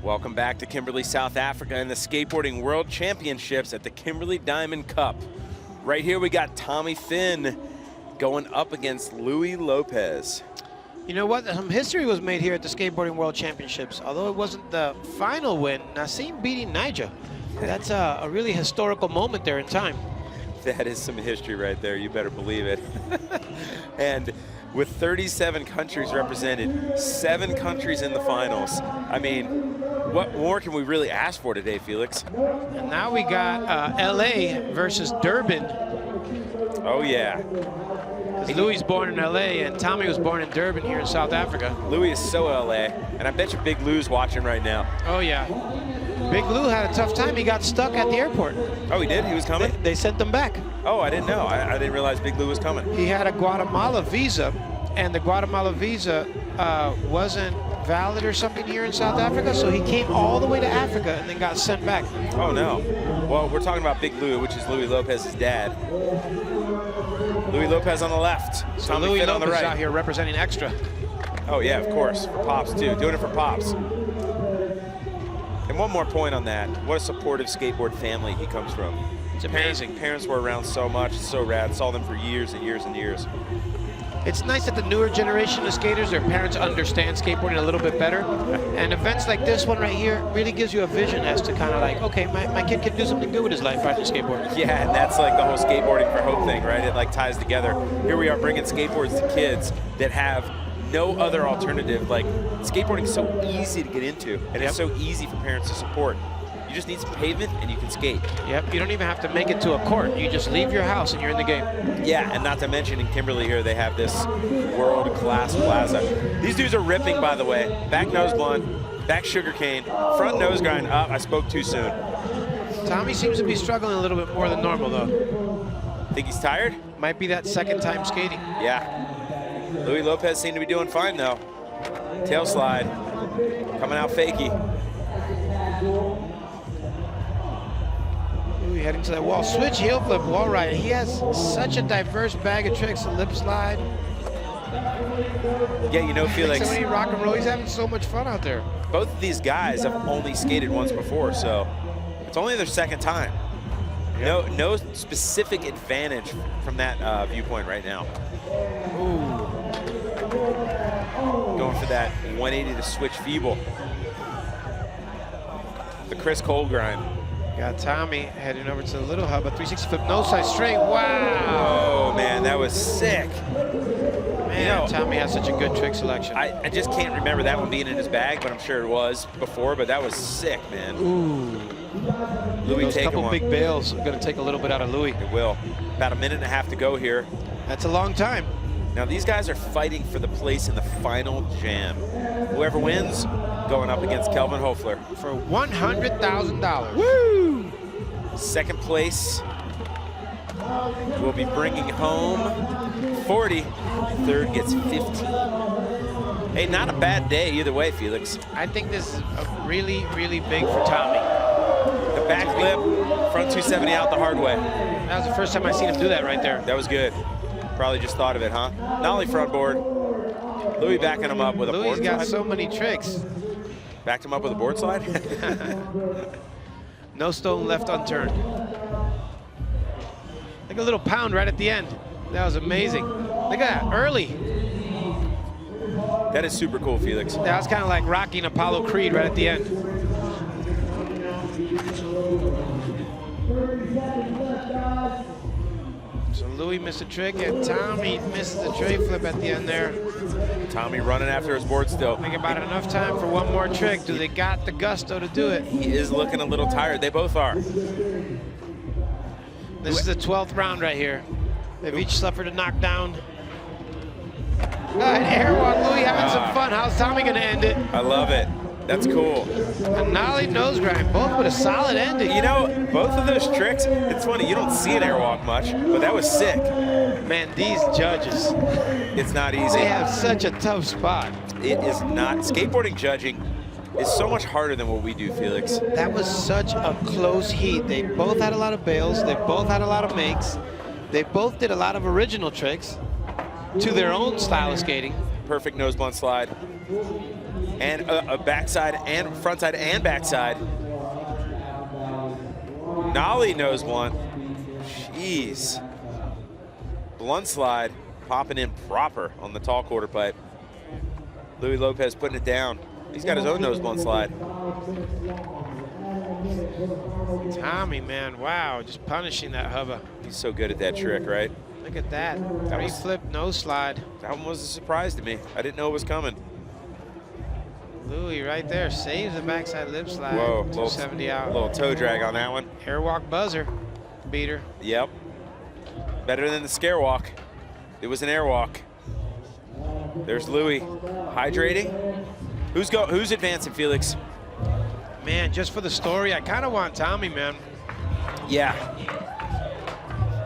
Welcome back to Kimberley, South Africa and the Skateboarding World Championships at the Kimberley Diamond Cup. Right here we got Tommy Finn going up against Louis Lopez. You know what? Some history was made here at the Skateboarding World Championships. Although it wasn't the final win, Nassim beating Nyjah. That's a really historical moment there in time. That is some history right there. You better believe it. And with 37 countries represented, 7 countries in the finals. I mean, what more can we really ask for today, Felix? And now we got LA versus Durban. Oh, yeah. Louis is born in LA and Tommy was born in Durban here in South Africa. Louis is so LA, and I bet you Big Lou's watching right now. Oh, yeah. Big Lou had a tough time. He got stuck at the airport. Oh, he did? He was coming? They sent them back. Oh, I didn't know. I didn't realize Big Lou was coming. He had a Guatemala visa, and the Guatemala visa wasn't valid or something here in South Africa, so he came all the way to Africa and then got sent back. Oh, no. Well, we're talking about Big Lou, which is Louis Lopez's dad. Louis Lopez on the left. So Tommy Louis Finn Lopez on the right. out here representing extra. Oh yeah, of course, for Pops too. Doing it for Pops. And one more point on that. What a supportive skateboard family he comes from. It's amazing. Parents were around so much. It's so rad. Saw them for years and years and years. It's nice that the newer generation of skaters, their parents understand skateboarding a little bit better. And events like this one right here really gives you a vision as to kind of like, okay, my kid can do something good with his life riding a skateboard. Yeah, and that's like the whole skateboarding for hope thing, right? It like ties together. Here we are bringing skateboards to kids that have no other alternative. Like, skateboarding is so easy to get into, and it's so easy for parents to support. You just need some pavement and you can skate. Yep, you don't even have to make it to a court. You just leave your house and you're in the game. Yeah, and not to mention in Kimberley here, they have this world-class plaza. These dudes are ripping, by the way. Back nose blunt, back sugarcane, front nose grind up. I spoke too soon. Tommy seems to be struggling a little bit more than normal, though. Think he's tired? Might be that second time skating. Yeah. Louis Lopez seemed to be doing fine, though. Tail slide, coming out fakey. Louis heading to that wall. Switch, heel flip, wall ride. He has such a diverse bag of tricks. A lip slide. Yeah, you know, Felix. So many rock and roll. He's having so much fun out there. Both of these guys have only skated once before, so it's only their second time. No specific advantage from that viewpoint right now. Ooh. Going for that 180 to switch feeble. The Chris Cole grind. Got Tommy heading over to the little hub, a 360 flip, no side straight. Wow. Oh man, that was sick. Man, You know, Tommy has such a good trick selection. I just can't remember that one being in his bag, but I'm sure it was before, but that was sick, man. Ooh. Louis Those taking couple one. big bails are going to take a little bit out of Louis. It will. About a minute and a half to go here. That's a long time. Now these guys are fighting for the place in the final jam. Whoever wins, going up against Kelvin Hofler. For $100,000. Woo! Second place will be bringing home 40. Third gets 15. Hey, not a bad day either way, Felix. I think this is really, really big for Tommy. The backflip, front 270 out the hard way. That was the first time I seen him do that right there. That was good. Probably just thought of it, huh? Nollie front board. Louis backing him up with a board Louis got slide. so many tricks. Backed him up with a board slide. No stone left unturned. Like a little pound right at the end. That was amazing. Look at that, early. That is super cool, Felix. That was kind of like rocking Apollo Creed right at the end. So Louis missed a trick and Tommy misses the tray flip at the end there. Tommy running after his board still. Think about enough time for one more trick. Do they got the gusto to do it? He is looking a little tired. They both are. This is the 12th round right here. They've each suffered a knockdown. An airwalk, Louis having some fun. How's Tommy gonna end it? I love it. That's cool. A nollie nose grind, both with a solid ending. You know, both of those tricks, it's funny, you don't see an airwalk much, but that was sick. Man, these judges. It's not easy. They have such a tough spot. It is not. Skateboarding judging is so much harder than what we do, Felix. That was such a close heat. They both had a lot of bails. They both had a lot of makes. They both did a lot of original tricks to their own style of skating. Perfect nose blunt slide. And a backside and frontside and backside. Nollie nose blunt. Jeez. Blunt slide popping in proper on the tall quarter pipe. Louis Lopez putting it down. He's got his own nose blunt slide. Tommy, man, wow, just punishing that hubba. He's so good at that trick, right? Look at that. Three flip, nose slide. That one was a surprise to me. I didn't know it was coming. Louis right there saves the backside lip slide. Whoa, 270 out. Little toe drag on that one. Airwalk buzzer beater. Yep. Better than the scare walk. It was an airwalk. There's Louis hydrating. Who's advancing, Felix? Man, just for the story, I kind of want Tommy, man. Yeah.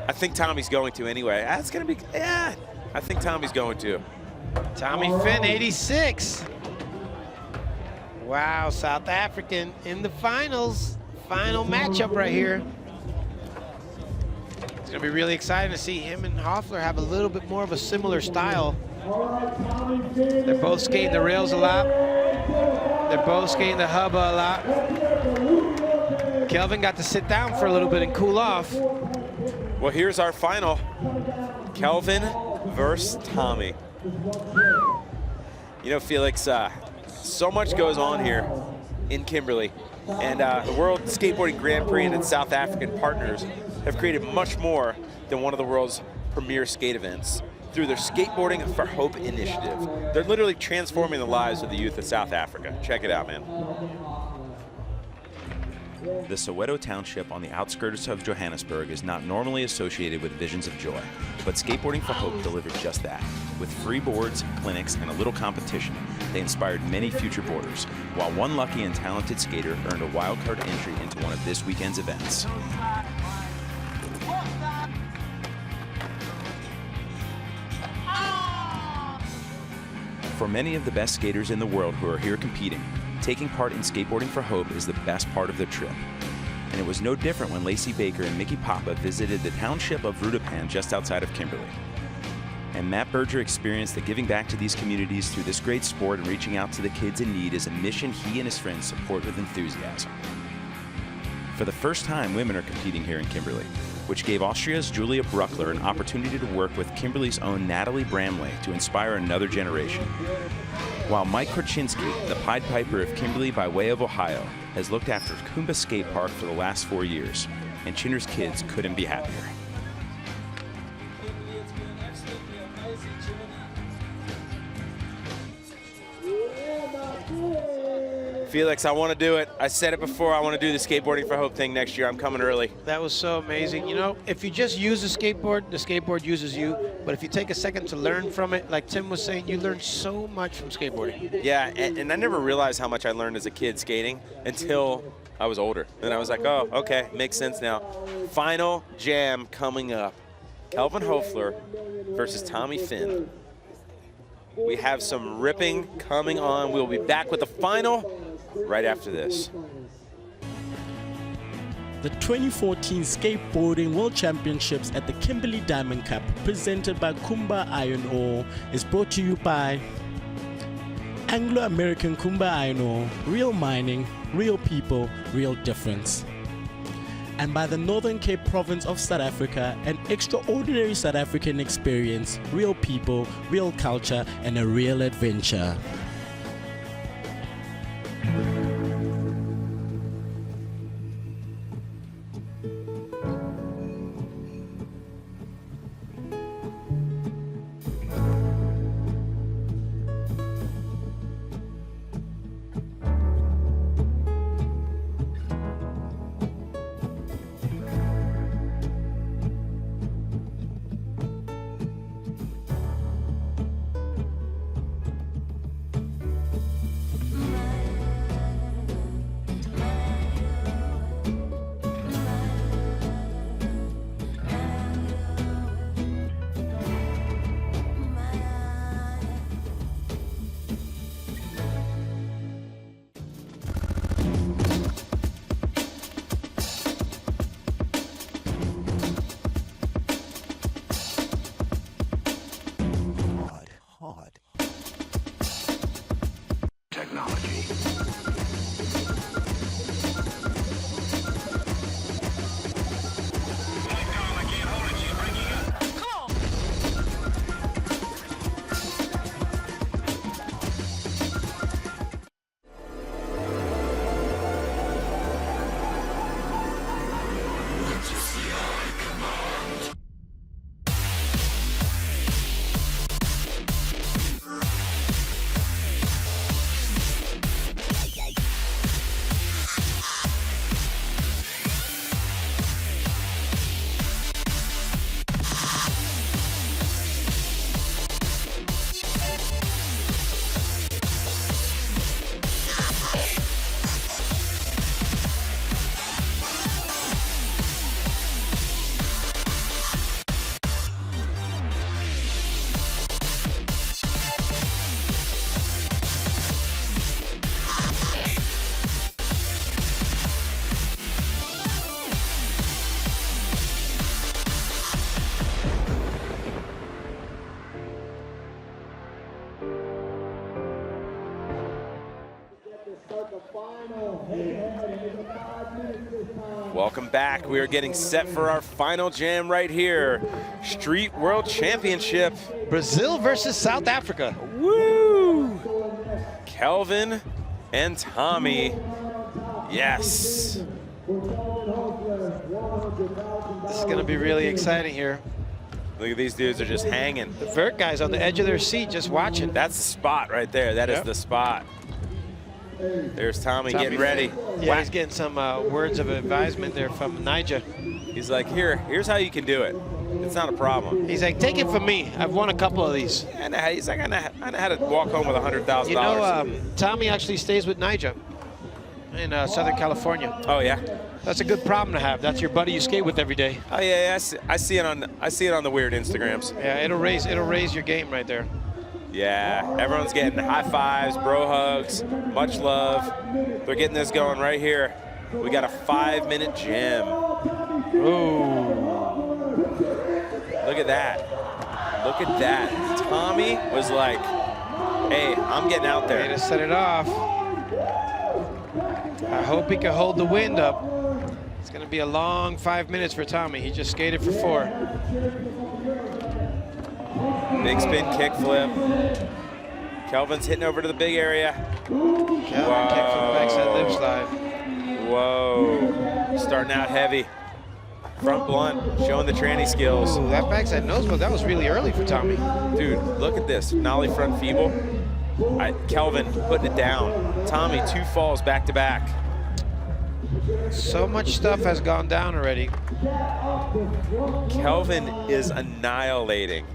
I think Tommy's going to anyway. That's gonna be, yeah. I think Tommy's going to. Tommy Finn, 86. Wow, South African in the finals. final matchup right here. It's gonna be really exciting to see him and Hoffler have a little bit more of a similar style. They're both skating the rails a lot. They're both skating the hubba a lot. Kelvin got to sit down for a little bit and cool off. Well, here's our final. Kelvin versus Tommy. You know, Felix, so much goes on here in Kimberley. And the World Skateboarding Grand Prix and its South African partners have created much more than one of the world's premier skate events through their Skateboarding for Hope initiative. They're literally transforming the lives of the youth of South Africa. Check it out, man. The Soweto township on the outskirts of Johannesburg is not normally associated with visions of joy, but Skateboarding for Hope delivered just that. With free boards, clinics, and a little competition, they inspired many future boarders, while one lucky and talented skater earned a wildcard entry into one of this weekend's events. For many of the best skaters in the world who are here competing, taking part in Skateboarding for Hope is the best part of their trip. And it was no different when Lacey Baker and Mickey Papa visited the township of Rudapan just outside of Kimberley. And Matt Berger experienced that giving back to these communities through this great sport and reaching out to the kids in need is a mission he and his friends support with enthusiasm. For the first time, women are competing here in Kimberley, which gave Austria's Julia Bruckler an opportunity to work with Kimberley's own Natalie Bramley to inspire another generation. While Mike Korchinski, the Pied Piper of Kimberley by way of Ohio, has looked after Kumba Skate Park for the last 4 years, and Chinder's kids couldn't be happier. Felix, I want to do it. I said it before, I want to do the Skateboarding for Hope thing next year. I'm coming early. That was so amazing. You know, if you just use the skateboard uses you. But if you take a second to learn from it, like Tim was saying, you learn so much from skateboarding. Yeah, and I never realized how much I learned as a kid skating until I was older. And I was like, oh, okay, makes sense now. Final jam coming up. Kelvin Hoefler versus Tommy Finn. We have some ripping coming on. We'll be back with the final right after this. The 2014 Skateboarding World Championships at the Kimberley Diamond Cup, presented by Kumba Iron Ore, is brought to you by Anglo-American Kumba Iron Ore, real mining, real people, real difference. And by the Northern Cape province of South Africa, an extraordinary South African experience, real people, real culture, and a real adventure. welcome back. We are getting set for our final jam right here. Street World Championship. Brazil versus South Africa. Woo! Kelvin and Tommy. Yes. This is going to be really exciting here. Look at these dudes are just hanging. The vert guys on the edge of their seat just watching. That's the spot right there. That is the spot. There's Tommy getting ready. Yeah, he's getting some words of advisement there from Nyjah. He's like, here's how you can do it. It's not a problem. He's like, take it from me. I've won a couple of these. And he's like, I know how to walk home with $100,000. You know, Tommy actually stays with Nyjah in Southern California. Oh yeah. That's a good problem to have. That's your buddy you skate with every day. Oh yeah, I see it on the weird Instagrams. Yeah, it'll raise your game right there. Yeah, everyone's getting high fives, bro hugs, much love. They're getting this going right here. We got a 5-minute jam. Ooh. Look at that. Look at that. Tommy was like, hey, I'm getting out there. Way to set it off. I hope he can hold the wind up. It's going to be a long 5 minutes for Tommy. He just skated for 4. Big spin kick flip. Kelvin's hitting over to the big area. Kelvin kick from the backside lip slide. Whoa. Starting out heavy. Front blunt, showing the tranny skills. Ooh, that backside nose blunt, that was really early for Tommy. Dude, look at this. Nollie front feeble. Kelvin putting it down. Tommy, 2 falls back to back. So much stuff has gone down already. Kelvin is annihilating.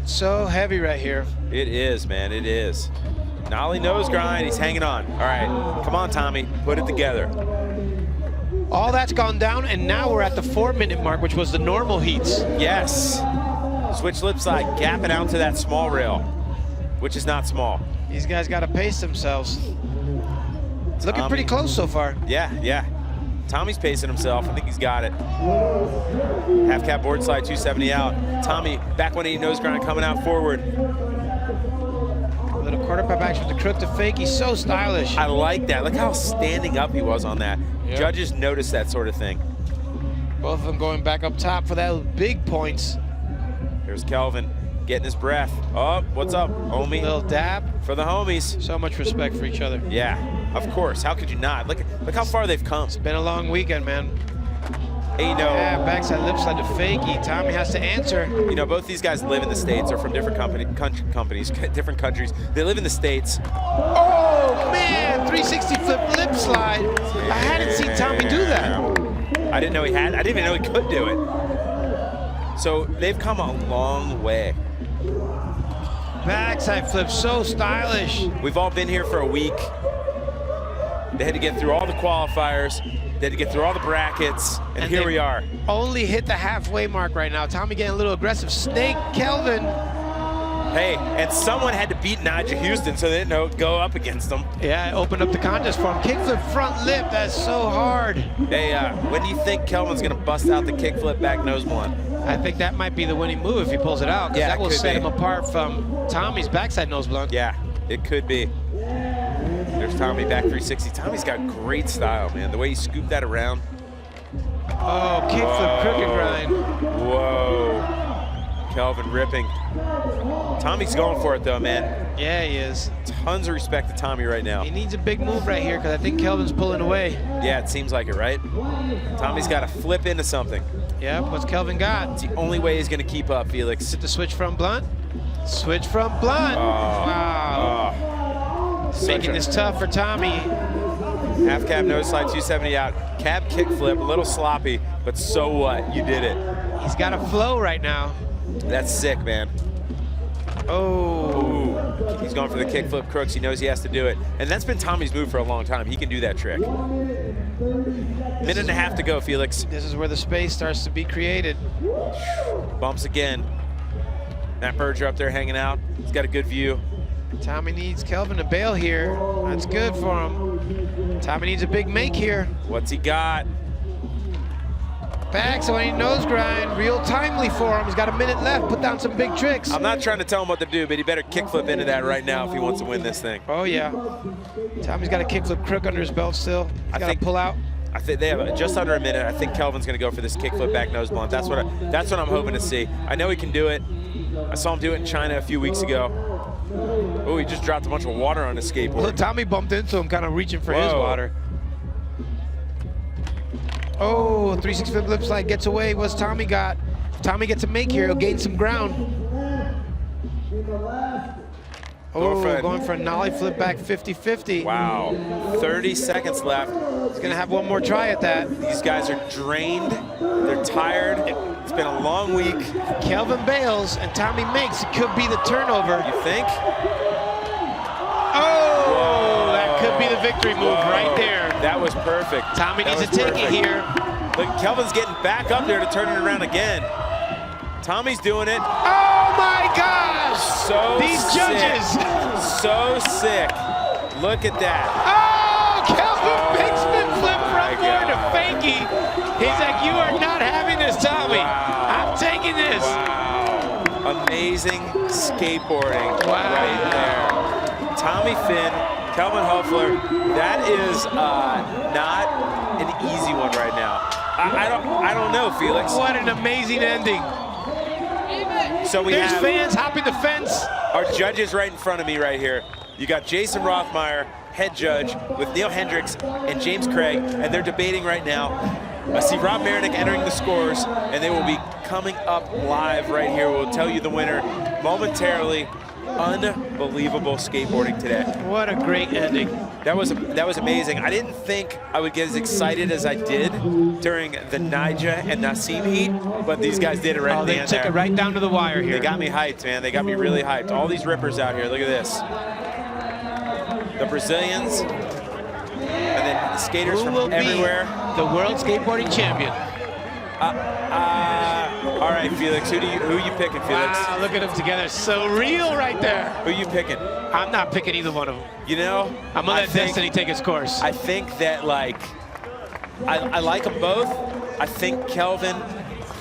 So heavy right here. It is, man, it is. Nollie nose grind, he's hanging on. All right, come on, Tommy, put it together. All that's gone down, and now we're at the 4-minute mark, which was the normal heats. Yes. Switch lip slide, gapping out to that small rail, which is not small. These guys got to pace themselves. It's looking pretty close so far. Yeah, yeah. Tommy's pacing himself. I think he's got it. Half cap board slide, 270 out. Tommy, back 180 nose grind, coming out forward. A little quarter pipe action with the crook to fake. He's so stylish. I like that. Look how standing up he was on that. Yep. Judges notice that sort of thing. Both of them going back up top for that big points. Here's Kelvin getting his breath. Oh, what's up, homie? Little dab. For the homies. So much respect for each other. Yeah, of course. How could you not? Look how far they've come. It's been a long weekend, man. Hey, you know. Yeah, backside lip slide to fakie. Tommy has to answer. You know, both these guys live in the States or from different companies, different countries. They live in the States. Oh, man, 360 flip lip slide. I hadn't seen Tommy do that. I didn't know he had. I didn't even know he could do it. So they've come a long way. Backside flip, so stylish. We've all been here for a week. They had to get through all the qualifiers. They had to get through all the brackets, and here we are. Only hit the halfway mark right now. Tommy getting a little aggressive. Snake Kelvin. Hey, and someone had to beat Nyjah Huston so they didn't go up against them. Yeah, it opened up the contest for him. Kickflip front lip, that's so hard. Hey, when do you think Kelvin's gonna bust out the kickflip back nose blunt? I think that might be the winning move if he pulls it out, because that will set him apart from Tommy's backside nose blunt. Yeah, it could be. There's Tommy back 360. Tommy's got great style, man. The way he scooped that around. Oh, kickflip crooked grind. Whoa. Kelvin ripping. Tommy's going for it though, man. Yeah, he is. Tons of respect to Tommy right now. He needs a big move right here because I think Kelvin's pulling away. Yeah, it seems like it, right? Tommy's got to flip into something. Yeah, what's Kelvin got? It's the only way he's going to keep up, Felix. Is it the switch from blunt? Switch from blunt. Wow. Making this tough for Tommy. Half cab nose slide, 270 out. Cab kick flip, a little sloppy, but so what? You did it. He's got a flow right now. That's sick, man. Oh. He's going for the kick flip crooks. He knows he has to do it. And that's been Tommy's move for a long time. He can do that trick. Minute and a half to go, Felix. This is where the space starts to be created. Bumps again. Matt Berger up there hanging out. He's got a good view. Tommy needs Kelvin to bail here. That's good for him. Tommy needs a big make here. What's he got? Backside nose grind, real timely for him. He's got a minute left, put down some big tricks. I'm not trying to tell him what to do, but he better kickflip into that right now if he wants to win this thing. Oh yeah. Tommy's got a kickflip crook under his belt still. He's got to pull out. I think they have just under a minute. I think Kelvin's going to go for this kickflip back nose blunt. That's what I'm hoping to see. I know he can do it. I saw him do it in China a few weeks ago. Oh, he just dropped a bunch of water on his skateboard. Well, Tommy bumped into him, kind of reaching for his water. Oh, 360 flip lip slide gets away. What's Tommy got? If Tommy gets a make here, he'll gain some ground. Oh, going for a nollie flip back 50-50. Wow, 30 seconds left. He's gonna have one more try at that. These guys are drained, they're tired. It's been a long week. Kelvin bails and Tommy makes. It could be the turnover. You think? Oh, that could be the victory move right there. That was perfect. Tommy needs to take it here. Look, Kelvin's getting back up there to turn it around again. Tommy's doing it. Oh my gosh! So these judges! So sick. Look at that. Oh, Kelvin makes the flip front board to fakie. He's like, you are not having this, Tommy. I'm taking this. Wow. Amazing skateboarding right there. Tommy Finn, Kelvin Hoefler, that is not an easy one right now. I don't know, Felix. What an amazing ending. So there's fans hopping the fence. Our judges right in front of me right here. You got Jason Rothmeyer, head judge, with Neil Hendricks and James Craig, and they're debating right now. I see Rob Marinick entering the scores, and they will be coming up live right here. We'll tell you the winner momentarily. Unbelievable skateboarding today. What a great ending. That was amazing. I didn't think I would get as excited as I did during the Nyjah and Nassim heat, but these guys did it right at the end. They took it right down to the wire here. They got me hyped, man. They got me really hyped. All these rippers out here. Look at this. The Brazilians, and then skaters from everywhere. The world skateboarding champion. All right, Felix. Who are you picking, Felix? Wow, look at them together. So real right there. Who are you picking? I'm not picking either one of them. You know, I'm gonna let Destiny take its course. I think that, like, I like them both. I think Kelvin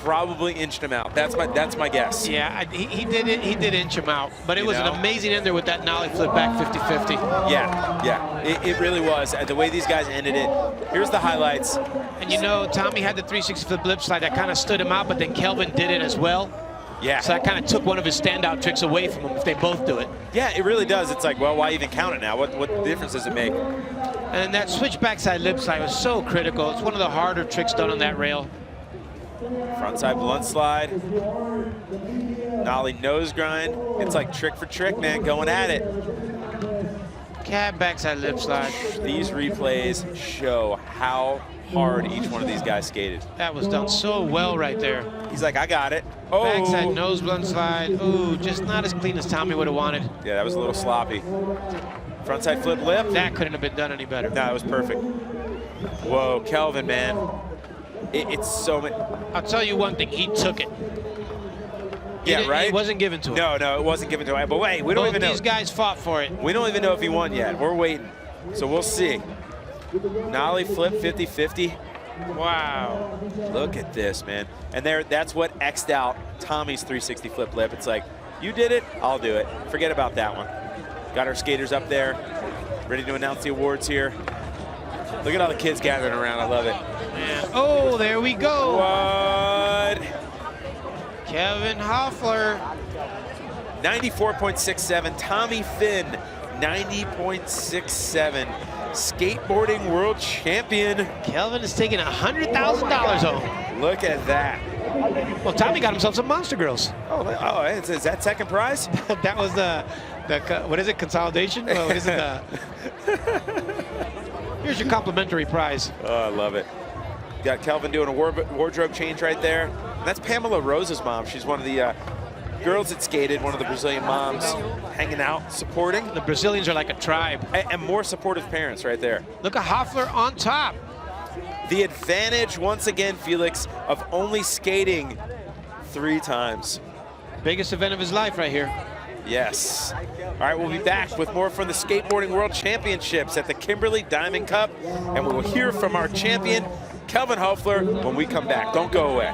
probably inched him out. That's my guess. Yeah, he did it. He did inch him out, but it was an amazing ender with that nollie flip back 50-50. Yeah, it really was. The way these guys ended it. Here's the highlights. And you know, Tommy had the 360 flip lip slide that kind of stood him out, but then Kelvin did it as well. Yeah. So that kind of took one of his standout tricks away from him if they both do it. Yeah, it really does. It's like, well, why even count it now? What difference does it make? And that switch backside lip slide was so critical. It's one of the harder tricks done on that rail. Frontside blunt slide. Nollie nose grind. It's like trick for trick, man, going at it. Cab backside lip slide. These replays show how hard each one of these guys skated. That was done so well right there. He's like, I got it. Oh. Backside nose blunt slide. Ooh, just not as clean as Tommy would have wanted. Yeah, that was a little sloppy. Frontside flip lip. That couldn't have been done any better. No, it was perfect. Whoa, Kelvin, man. It's so many. I'll tell you one thing, he took it. Yeah, right? It wasn't given to him. No, it wasn't given to him. But wait, we don't even know. These guys fought for it. We don't even know if he won yet. We're waiting. So we'll see. Nollie flip 50-50. Wow. Look at this, man. And that's what X'd out Tommy's 360 flip lip. It's like, you did it, I'll do it. Forget about that one. Got our skaters up there, ready to announce the awards here. Look at all the kids gathering around. I love it. Man. Oh, there we go. What? Kelvin Hoefler. 94.67. Tommy Finn, 90.67. Skateboarding World Champion. Kelvin is taking $100,000 home. Look at that. Well, Tommy got himself some Monster Grills. Oh, is that second prize? That was the what is it, consolidation? What is it? Here's your complimentary prize. Oh, I love it. Got Kelvin doing a wardrobe change right there. And that's Pamela Rose's mom. She's one of the girls that skated, one of the Brazilian moms, hanging out, supporting. The Brazilians are like a tribe. And more supportive parents right there. Look at Hoefler on top. The advantage, once again, Felix, of only skating 3 times. Biggest event of his life right here. Yes. All right, we'll be back with more from the Skateboarding World Championships at the Kimberley Diamond Cup, and we will hear from our champion, Kelvin Hoefler, when we come back. Don't go away.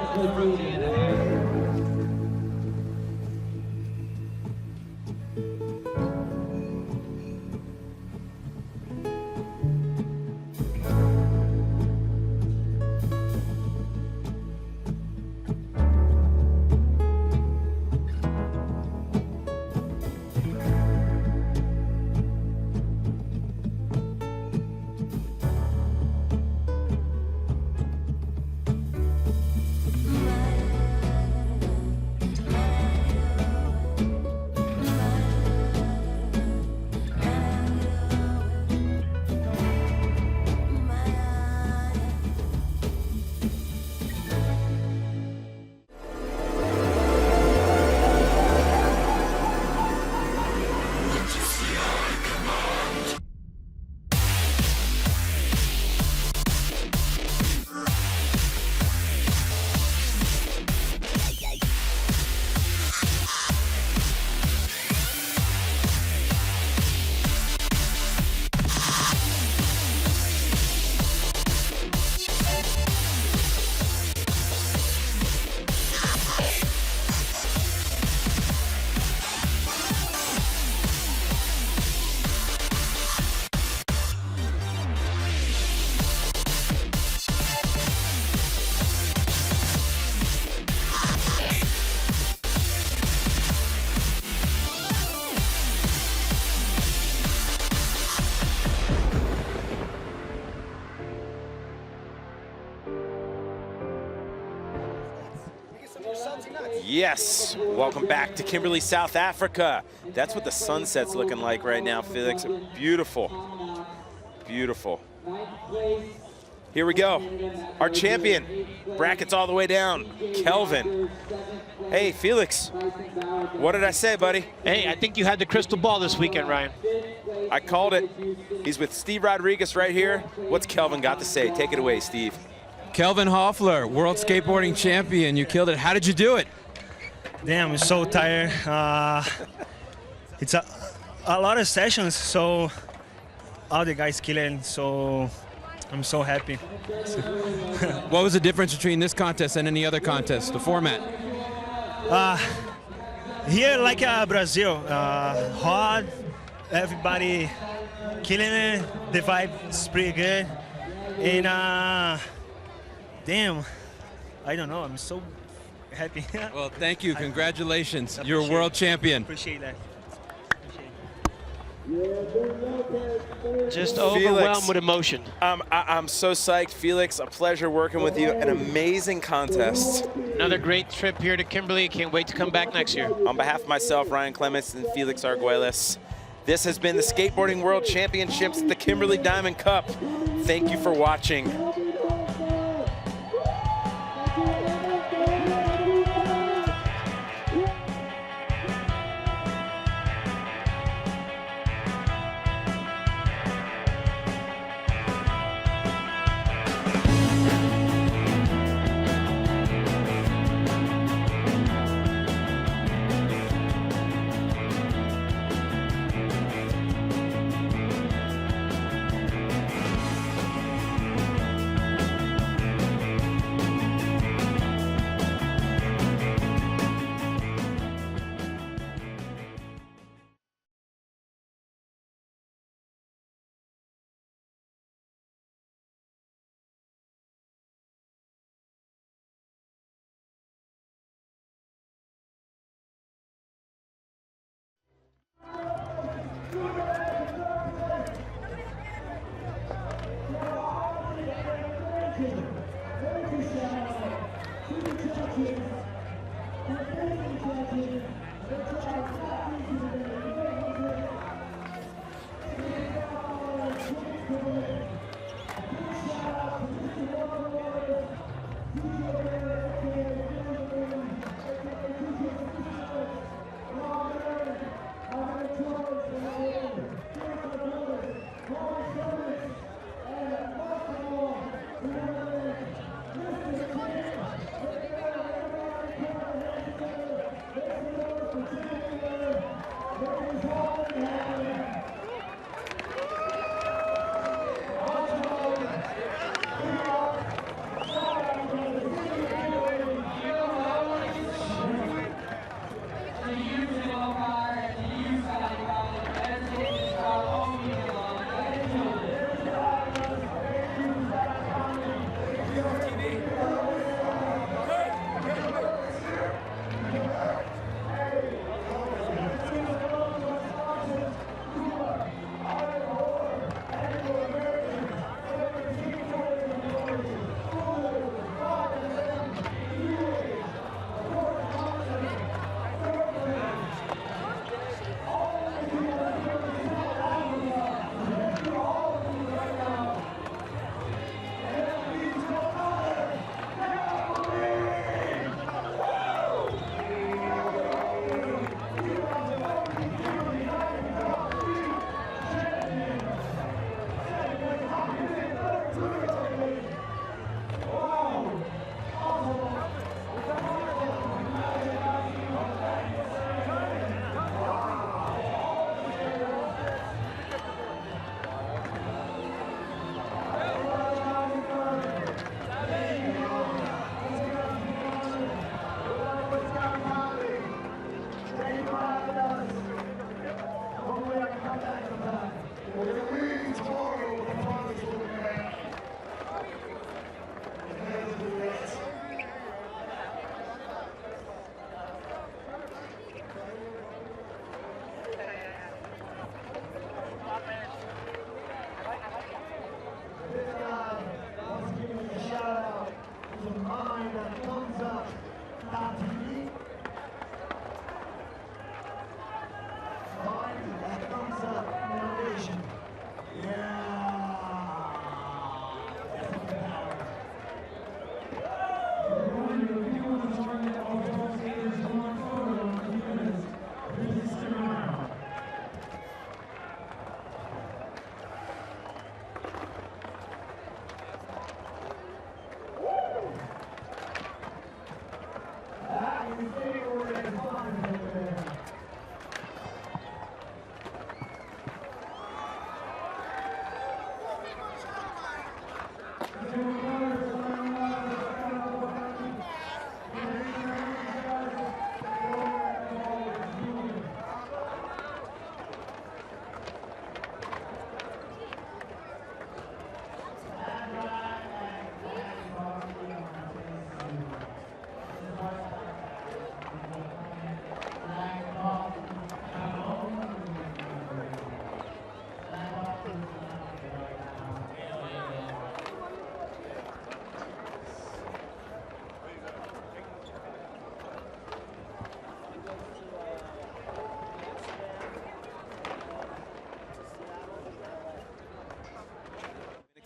Yes, welcome back to Kimberley, South Africa. That's what the sunset's looking like right now, Felix. Beautiful, beautiful. Here we go. Our champion, brackets all the way down, Kelvin. Hey, Felix, what did I say, buddy? Hey, I think you had the crystal ball this weekend, Ryan. I called it. He's with Steve Rodriguez right here. What's Kelvin got to say? Take it away, Steve. Kelvin Hoefler, world skateboarding champion. You killed it. How did you do it? Damn, I'm so tired. It's a lot of sessions, so all the guys killing, so I'm so happy. What was the difference between this contest and any other contest, the format? Here, like Brazil, hot, everybody killing it, the vibe is pretty good. And damn, I don't know, I'm so happy. Well, thank you, congratulations. You're a world champion. Appreciate that. Just overwhelmed with emotion. I'm so psyched, Felix. A pleasure working with you. An amazing contest. Another great trip here to Kimberley. Can't wait to come back next year. On behalf of myself, Ryan Clements, and Felix Arguelles, this has been the Skateboarding World Championships at the Kimberley Diamond Cup. Thank you for watching.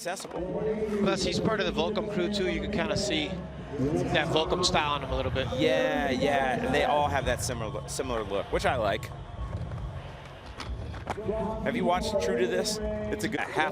accessible. Plus, he's part of the Volcom crew too. You can kind of see that Volcom style on him a little bit. Yeah, and they all have that similar look, which I like. Have you watched True to This? It's a good half.